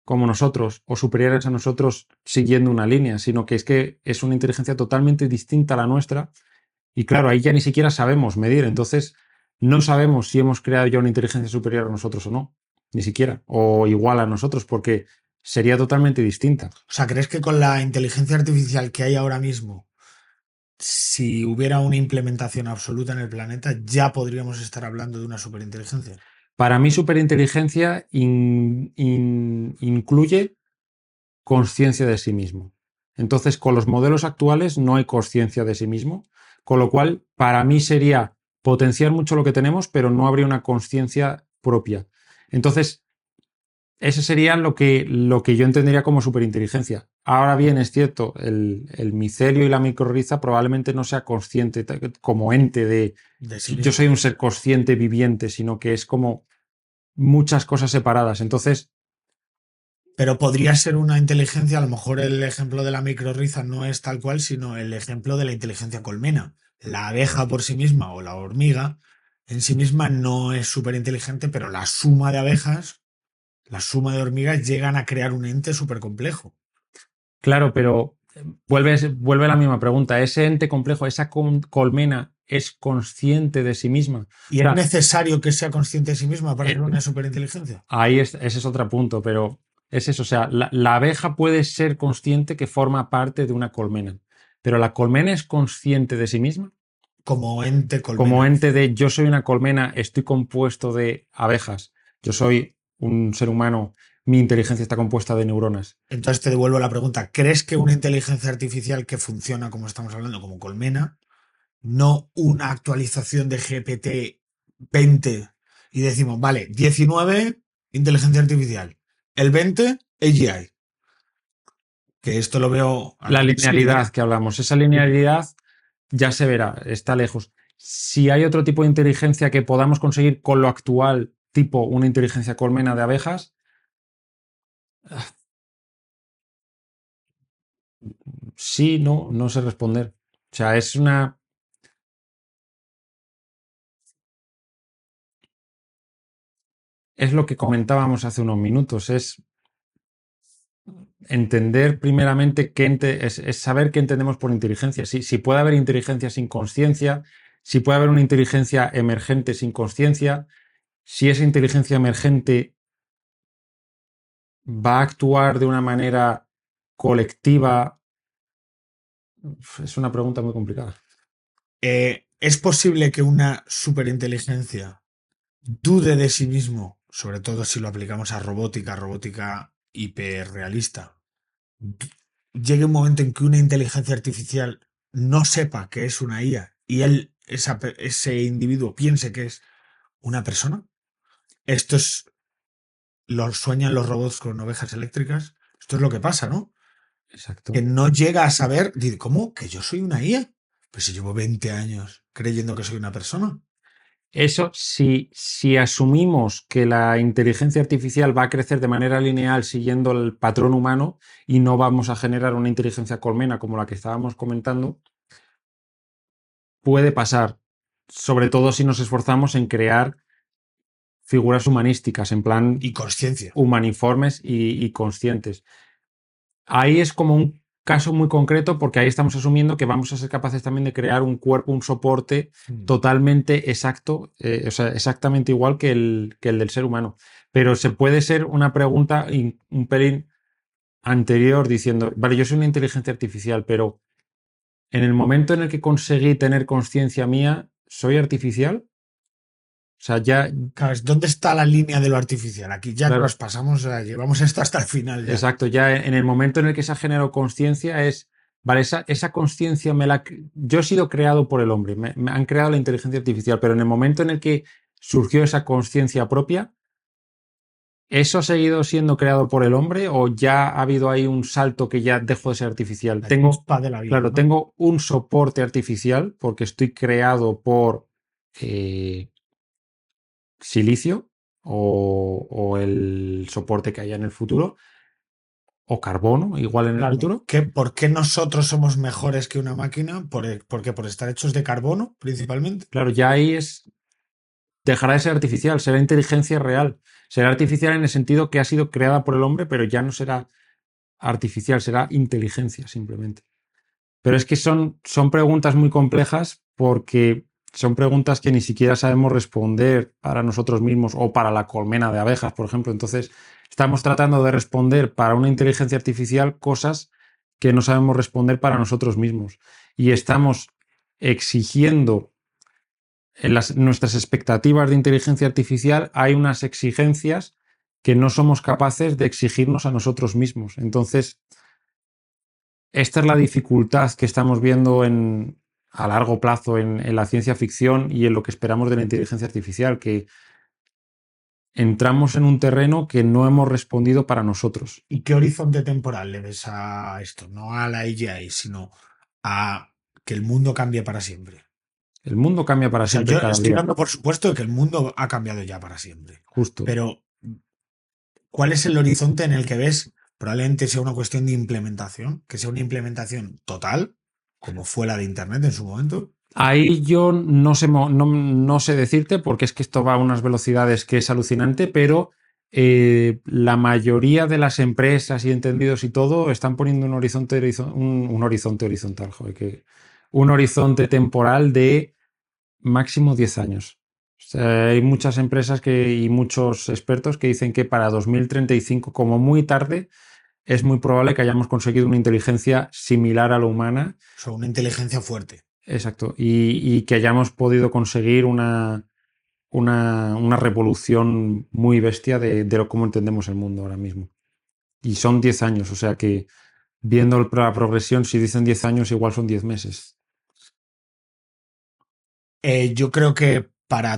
como nosotros o superiores a nosotros siguiendo una línea, sino que es una inteligencia totalmente distinta a la nuestra. Y claro, ahí ya ni siquiera sabemos medir. Entonces, no sabemos si hemos creado ya una inteligencia superior a nosotros o no. Ni siquiera. O igual a nosotros, porque sería totalmente distinta. O sea, ¿crees que con la inteligencia artificial que hay ahora mismo, si hubiera una implementación absoluta en el planeta, ya podríamos estar hablando de una superinteligencia? Para mí, superinteligencia incluye conciencia de sí mismo. Entonces, con los modelos actuales no hay conciencia de sí mismo, con lo cual, para mí sería potenciar mucho lo que tenemos, pero no habría una conciencia propia. Entonces, ese sería lo que yo entendería como superinteligencia. Ahora bien, es cierto, el micelio y la microrriza probablemente no sea consciente como ente de De sí yo mismo. soy un ser consciente viviente, sino que es como muchas cosas separadas. Entonces, Pero podría ser una inteligencia, a lo mejor el ejemplo de la microrriza no es tal cual, sino el ejemplo de la inteligencia colmena. La abeja por sí misma o la hormiga en sí misma no es súper inteligente, pero la suma de abejas, la suma de hormigas llegan a crear un ente súper complejo. claro, pero vuelve la misma pregunta. ¿Ese ente complejo, esa colmena, es consciente de sí misma? ¿Y O sea, es necesario que sea consciente de sí misma para eh, ser una superinteligencia? ese es otro punto, pero es eso. O sea, la abeja puede ser consciente que forma parte de una colmena, pero ¿la colmena es consciente de sí misma? Como ente Como colmena. ente de yo soy una colmena, estoy compuesto de abejas, yo soy un ser humano, mi inteligencia está compuesta de neuronas. Entonces te devuelvo la pregunta. ¿Crees que una inteligencia artificial que funciona, como estamos hablando, como colmena, no una actualización de GPT-20 y decimos, vale, 19, inteligencia artificial, el 20, AGI? Que esto lo veo a La la posibilidad. linealidad que hablamos, esa linealidad ya se verá, está lejos. Si hay otro tipo de inteligencia que podamos conseguir con lo actual, tipo una inteligencia colmena de abejas, sí, no, no sé responder. O sea, es lo que comentábamos hace unos minutos, es entender primeramente es saber qué entendemos por inteligencia. Si puede haber inteligencia sin conciencia, si puede haber una inteligencia emergente sin conciencia, si esa inteligencia emergente va a actuar de una manera colectiva, es una pregunta muy complicada. ¿Es posible que una superinteligencia dude de sí mismo, sobre todo si lo aplicamos a robótica, robótica hiperrealista? Llegue un momento en que una inteligencia artificial no sepa que es una IA y ese individuo piense que es una persona. Esto es, lo sueñan los robots con ovejas eléctricas. Esto es lo que pasa, ¿no? Que Exacto. no llega a saber, dice, ¿cómo? ¿Que yo soy una IA? Pues si llevo 20 años creyendo que soy una persona. Eso, si asumimos que la inteligencia artificial va a crecer de manera lineal siguiendo el patrón humano y no vamos a generar una inteligencia colmena como la que estábamos comentando, puede pasar, sobre todo si nos esforzamos en crear figuras humanísticas, en plan Y conciencia. humaniformes y conscientes. Ahí es como un caso muy concreto porque ahí estamos asumiendo que vamos a ser capaces también de crear un cuerpo, un soporte totalmente exacto, o sea, exactamente igual que el del ser humano. Pero se puede ser una pregunta un pelín anterior diciendo, vale, yo soy una inteligencia artificial, pero en el momento en el que conseguí tener conciencia mía, ¿soy artificial? O sea, ya, Claro, ¿dónde está la línea de lo artificial? Aquí ya nos claro, pasamos, llevamos esto hasta el final ya. exacto, ya en el momento en el que se ha generado conciencia es, vale, esa conciencia yo he sido creado por el hombre, me han creado la inteligencia artificial, pero en el momento en el que surgió esa conciencia propia, ¿eso ha seguido siendo creado por el hombre o ya ha habido ahí un salto que ya dejó de ser artificial? La Tengo, chispa de la vida, claro, ¿no? tengo un soporte artificial porque estoy creado por eh, silicio o el soporte que haya en el futuro o carbono, igual en el Claro. futuro. ¿Por qué nosotros somos mejores que una máquina? ¿Por qué? Por estar hechos de carbono, principalmente. Claro, ya ahí dejará de ser artificial, será inteligencia real. Será artificial en el sentido que ha sido creada por el hombre, pero ya no será artificial, será inteligencia simplemente. Pero es que son preguntas muy complejas porque son preguntas que ni siquiera sabemos responder para nosotros mismos o para la colmena de abejas, por ejemplo. Entonces, estamos tratando de responder para una inteligencia artificial cosas que no sabemos responder para nosotros mismos. Y estamos exigiendo en nuestras expectativas de inteligencia artificial, hay unas exigencias que no somos capaces de exigirnos a nosotros mismos. Entonces, esta es la dificultad que estamos viendo a largo plazo en la ciencia ficción y en lo que esperamos de la inteligencia artificial, que entramos en un terreno que no hemos respondido para nosotros. ¿Y qué horizonte temporal le ves a esto? No a la AGI, sino a que el mundo cambie para siempre. El mundo cambia para O sea, siempre yo cada estoy día, dando por supuesto que el mundo ha cambiado ya para siempre. justo. Pero, ¿cuál es el horizonte en el que ves? Probablemente sea una cuestión de implementación, que sea una implementación total, como fue la de Internet en su momento. Ahí yo no sé decirte porque es que esto va a unas velocidades que es alucinante, pero la mayoría de las empresas y entendidos y todo están poniendo un horizonte horizontal, joder, un horizonte temporal de máximo 10 años. O sea, hay muchas empresas y muchos expertos que dicen que para 2035, como muy tarde, es muy probable que hayamos conseguido una inteligencia similar a la humana. O sea, una inteligencia fuerte. Exacto. Y que hayamos podido conseguir una revolución muy bestia de lo cómo entendemos el mundo ahora mismo. Y son 10 años, o sea que viendo la progresión, si dicen 10 años, igual son 10 meses. Yo creo que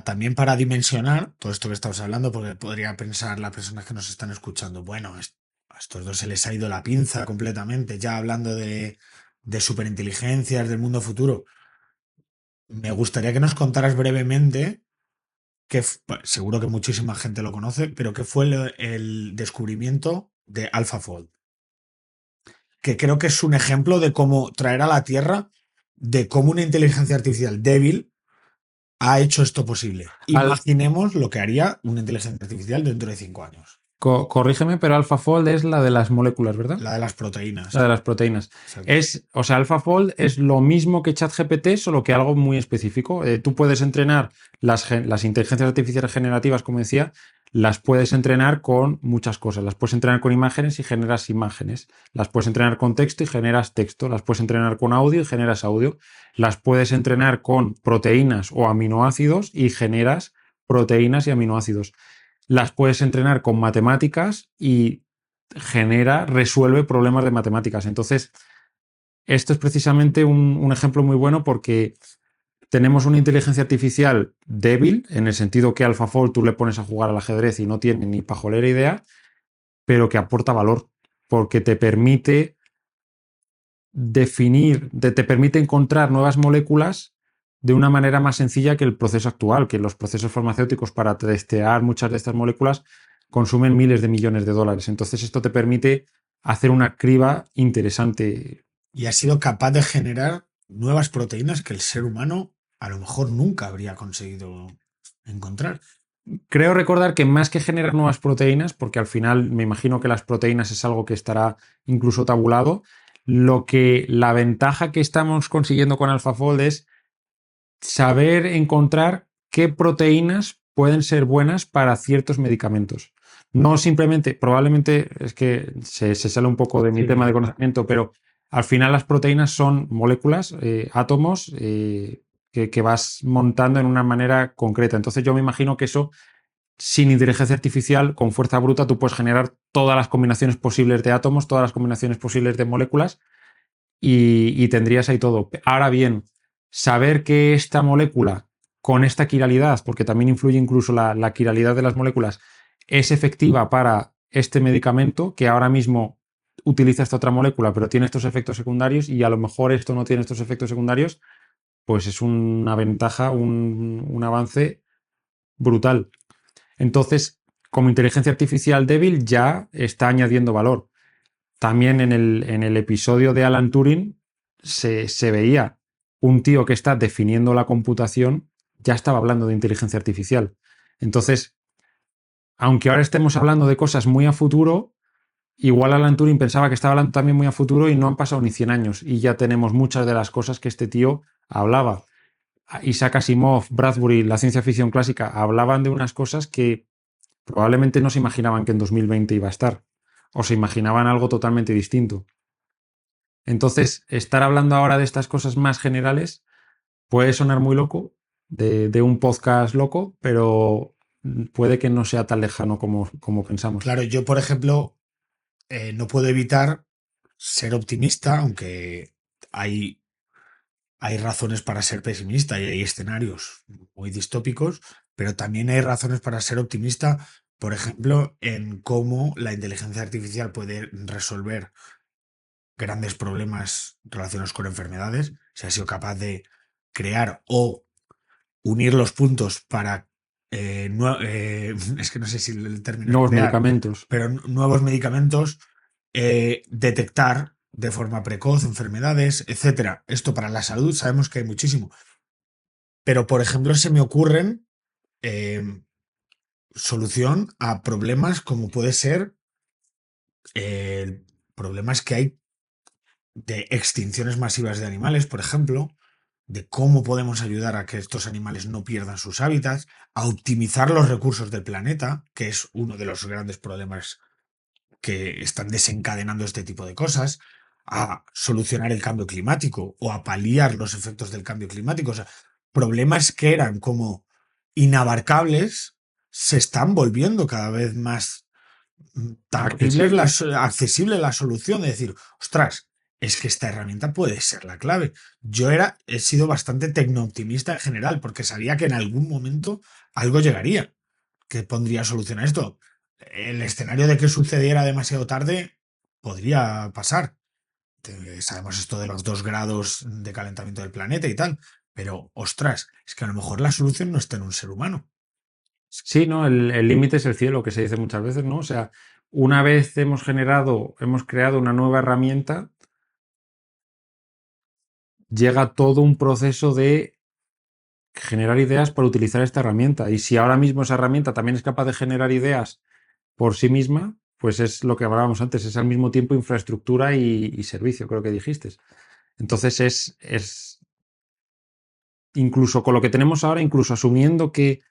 también para dimensionar todo esto que estamos hablando, porque podría pensar las personas que nos están escuchando, bueno, a estos dos se les ha ido la pinza completamente, ya hablando de superinteligencias, del mundo futuro. Me gustaría que nos contaras brevemente, bueno, seguro que muchísima gente lo conoce, pero qué fue el descubrimiento de AlphaFold, que creo que es un ejemplo de cómo traer a la Tierra, de cómo una inteligencia artificial débil ha hecho esto posible. Al, Imaginemos lo que haría una inteligencia artificial dentro de 5 años. corrígeme, pero AlphaFold es la de las moléculas, ¿verdad? La de las La de proteínas. las proteínas. Exacto. O sea, AlphaFold es lo mismo que ChatGPT, solo que algo muy específico. Tú puedes entrenar las inteligencias artificiales generativas, como decía, las puedes entrenar con muchas cosas. Las puedes entrenar con imágenes y generas imágenes. Las puedes entrenar con texto y generas texto. Las puedes entrenar con audio y generas audio. Las puedes entrenar con proteínas o aminoácidos y generas proteínas y aminoácidos. Las puedes entrenar con matemáticas y resuelve problemas de matemáticas. Entonces, esto es precisamente un ejemplo muy bueno porque tenemos una inteligencia artificial débil, en el sentido que AlphaFold tú le pones a jugar al ajedrez y no tiene ni pajolera idea, pero que aporta valor, porque te permite te permite encontrar nuevas moléculas de una manera más sencilla que el proceso actual, que los procesos farmacéuticos para testear muchas de estas moléculas consumen miles de millones de dólares. Entonces esto te permite hacer una criba interesante. Y ha sido capaz de generar nuevas proteínas que el ser humano a lo mejor nunca habría conseguido encontrar. Creo recordar que más que generar nuevas proteínas, porque al final me imagino que las proteínas es algo que estará incluso tabulado, la ventaja que estamos consiguiendo con AlphaFold es saber encontrar qué proteínas pueden ser buenas para ciertos medicamentos. No simplemente, probablemente es que se sale un poco de mi Sí. tema de conocimiento, pero al final las proteínas son moléculas, átomos que vas montando en una manera concreta. Entonces yo me imagino que eso, sin inteligencia artificial, con fuerza bruta, tú puedes generar todas las combinaciones posibles de átomos, todas las combinaciones posibles de moléculas y tendrías ahí todo. Ahora bien, saber que esta molécula con esta quiralidad, porque también influye incluso la quiralidad de las moléculas, es efectiva para este medicamento que ahora mismo utiliza esta otra molécula, pero tiene estos efectos secundarios y a lo mejor esto no tiene estos efectos secundarios, pues es una ventaja, un avance brutal. Entonces, como inteligencia artificial débil ya está añadiendo valor. También en el episodio de Alan Turing se veía un tío que está definiendo la computación, ya estaba hablando de inteligencia artificial. Entonces, aunque ahora estemos hablando de cosas muy a futuro, igual Alan Turing pensaba que estaba hablando también muy a futuro y no han pasado ni 100 años y ya tenemos muchas de las cosas que este tío hablaba. Isaac Asimov, Bradbury, la ciencia ficción clásica, hablaban de unas cosas que probablemente no se imaginaban que en 2020 iba a estar, o se imaginaban algo totalmente distinto. Entonces, estar hablando ahora de estas cosas más generales puede sonar muy loco, de un podcast loco, pero puede que no sea tan lejano como pensamos. Claro, yo, por ejemplo, no puedo evitar ser optimista, aunque hay, hay razones para ser pesimista y hay escenarios muy distópicos, pero también hay razones para ser optimista, por ejemplo, en cómo la inteligencia artificial puede resolver grandes problemas relacionados con enfermedades. Se ha sido capaz de crear o unir los puntos para, es que no sé si el término es Nuevos crear, medicamentos. pero nuevos medicamentos, detectar de forma precoz enfermedades, etcétera. Esto para la salud sabemos que hay muchísimo. Pero, por ejemplo, se me ocurren eh, solución a problemas como puede ser problemas que hay de extinciones masivas de animales, por ejemplo, de cómo podemos ayudar a que estos animales no pierdan sus hábitats, a optimizar los recursos del planeta, que es uno de los grandes problemas que están desencadenando este tipo de cosas, a solucionar el cambio climático o a paliar los efectos del cambio climático. O sea, problemas que eran como inabarcables se están volviendo cada vez más tangibles, accesible la solución de decir, ostras, es que esta herramienta puede ser la clave. He sido bastante tecnooptimista en general, porque sabía que en algún momento algo llegaría que pondría solución a esto. El escenario de que sucediera demasiado tarde podría pasar. Sabemos esto de los 2 grados de calentamiento del planeta y tal, pero ostras, es que a lo mejor la solución no está en un ser humano. Sí, ¿no? El límite es el cielo, que se dice muchas veces, ¿no? O sea, una vez hemos creado una nueva herramienta, llega todo un proceso de generar ideas para utilizar esta herramienta. Y si ahora mismo esa herramienta también es capaz de generar ideas por sí misma, pues es lo que hablábamos antes, es al mismo tiempo infraestructura y servicio, creo que dijiste. Entonces es incluso con lo que tenemos ahora, incluso asumiendo que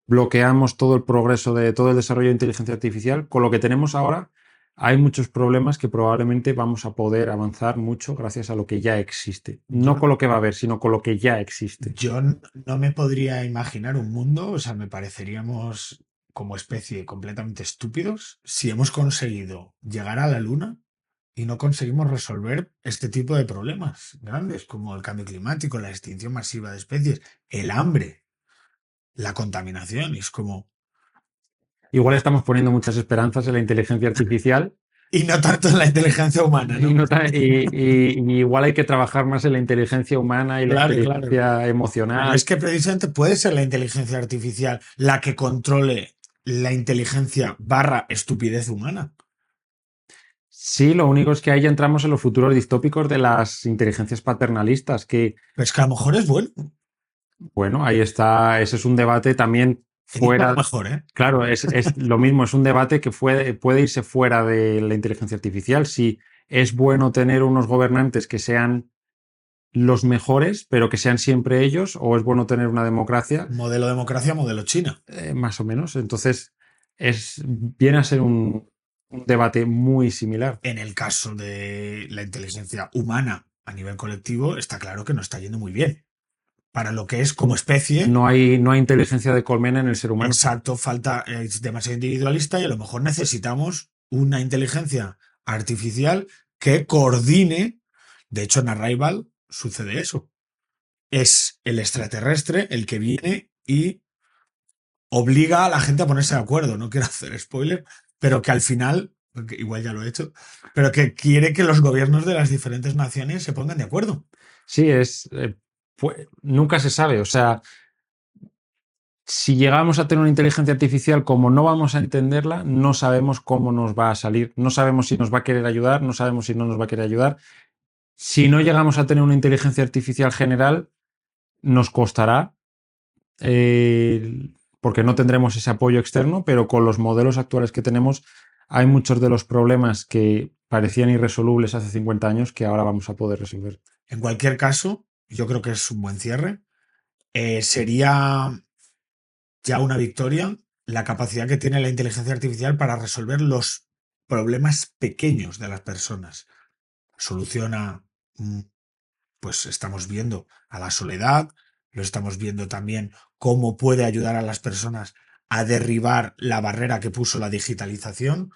bloqueamos todo el progreso de todo el desarrollo de inteligencia artificial, con lo que tenemos ahora hay muchos problemas que probablemente vamos a poder avanzar mucho gracias a lo que ya existe. No con lo que va a haber, sino con lo que ya existe. Yo no me podría imaginar un mundo, o sea, me pareceríamos como especie completamente estúpidos si hemos conseguido llegar a la Luna y no conseguimos resolver este tipo de problemas grandes como el cambio climático, la extinción masiva de especies, el hambre, la contaminación. Y es como, Igual estamos poniendo muchas esperanzas en la inteligencia artificial y no tanto en la inteligencia humana, y, ¿no? y igual hay que trabajar más en la inteligencia humana y la Claro, claro. inteligencia Pero emocional. es que precisamente puede ser la inteligencia artificial la que controle la inteligencia barra estupidez humana. Sí, lo único es que ahí ya entramos en los futuros distópicos de las inteligencias paternalistas, que, Pero es que a lo mejor es bueno. bueno, ahí está, ese es un debate también He dicho a lo fuera. mejor, ¿eh? Claro, es lo mismo, es un debate que puede irse fuera de la inteligencia artificial. Si es bueno tener unos gobernantes que sean los mejores, pero que sean siempre ellos, o es bueno tener una democracia, Modelo democracia, modelo China. más o menos. Entonces, viene a ser un debate muy similar. En el caso de la inteligencia humana a nivel colectivo, está claro que no está yendo muy bien. Para lo que es como especie, No hay inteligencia de colmena en el ser humano. exacto, falta, es demasiado individualista y a lo mejor necesitamos una inteligencia artificial que coordine. De hecho, en Arrival sucede eso. Es el extraterrestre el que viene y obliga a la gente a ponerse de acuerdo. No quiero hacer spoiler, pero que al final, porque igual ya lo he hecho, pero que quiere que los gobiernos de las diferentes naciones se pongan de acuerdo. Sí, nunca se sabe. O sea, si llegamos a tener una inteligencia artificial, como no vamos a entenderla, no sabemos cómo nos va a salir, no sabemos si nos va a querer ayudar, no sabemos si no nos va a querer ayudar. Si no llegamos a tener una inteligencia artificial general, nos costará, porque no tendremos ese apoyo externo, pero con los modelos actuales que tenemos, hay muchos de los problemas que parecían irresolubles hace 50 años que ahora vamos a poder resolver. En cualquier caso, yo creo que es un buen cierre. Sería ya una victoria la capacidad que tiene la inteligencia artificial para resolver los problemas pequeños de las personas. Soluciona, pues estamos viendo a la soledad, lo estamos viendo también cómo puede ayudar a las personas a derribar la barrera que puso la digitalización.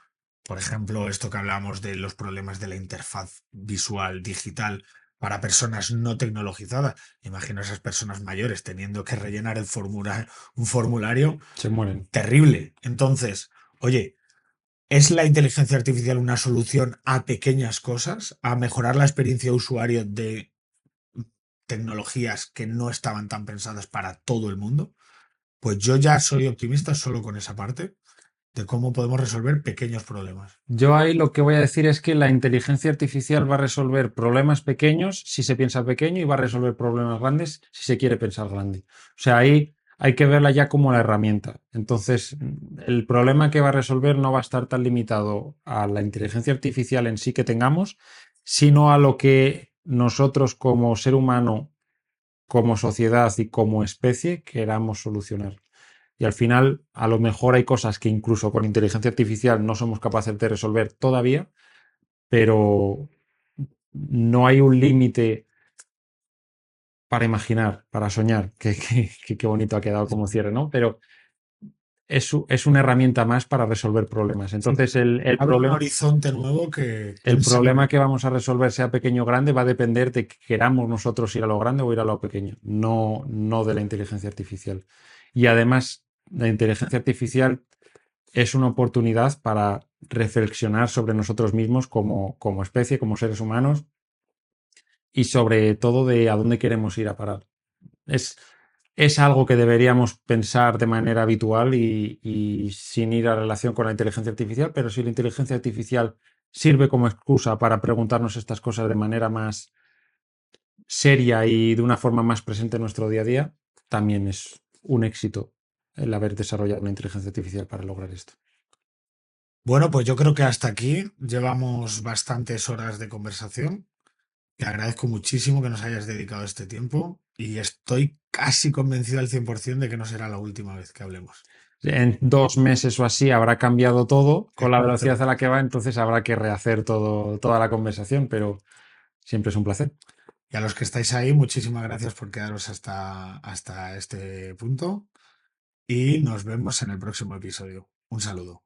Por ejemplo, esto que hablamos de los problemas de la interfaz visual digital para personas no tecnologizadas. Imagino a esas personas mayores teniendo que rellenar un formulario Se mueren. terrible. Entonces, oye, ¿es la inteligencia artificial una solución a pequeñas cosas, a mejorar la experiencia de usuario de tecnologías que no estaban tan pensadas para todo el mundo? Pues yo ya soy optimista solo con esa parte de cómo podemos resolver pequeños problemas. Yo ahí lo que voy a decir es que la inteligencia artificial va a resolver problemas pequeños si se piensa pequeño y va a resolver problemas grandes si se quiere pensar grande. O sea, ahí hay que verla ya como la herramienta. Entonces, el problema que va a resolver no va a estar tan limitado a la inteligencia artificial en sí que tengamos, sino a lo que nosotros como ser humano, como sociedad y como especie queramos solucionar. Y al final, a lo mejor hay cosas que incluso con inteligencia artificial no somos capaces de resolver todavía, pero no hay un límite para imaginar, para soñar. Qué bonito ha quedado como cierre, ¿no? Pero es una herramienta más para resolver problemas. Sí. Entonces, el Abre un problema, horizonte nuevo que el quién sabe. problema que vamos a resolver, sea pequeño o grande, va a depender de que queramos nosotros ir a lo grande o ir a lo pequeño, no de la inteligencia artificial. Y además, la inteligencia artificial es una oportunidad para reflexionar sobre nosotros mismos como especie, como seres humanos, y sobre todo de a dónde queremos ir a parar. Es, es algo que deberíamos pensar de manera habitual y sin ir a relación con la inteligencia artificial, pero si la inteligencia artificial sirve como excusa para preguntarnos estas cosas de manera más seria y de una forma más presente en nuestro día a día, también es un éxito el haber desarrollado una inteligencia artificial para lograr esto. Bueno, pues yo creo que hasta aquí llevamos bastantes horas de conversación. Te agradezco muchísimo que nos hayas dedicado este tiempo y estoy casi convencido al 100% de que no será la última vez que hablemos. En 2 meses o así habrá cambiado todo con la velocidad Exacto. a la que va, entonces habrá que rehacer toda la conversación, pero siempre es un placer. Y a los que estáis ahí, muchísimas gracias por quedaros hasta este punto y nos vemos en el próximo episodio. Un saludo.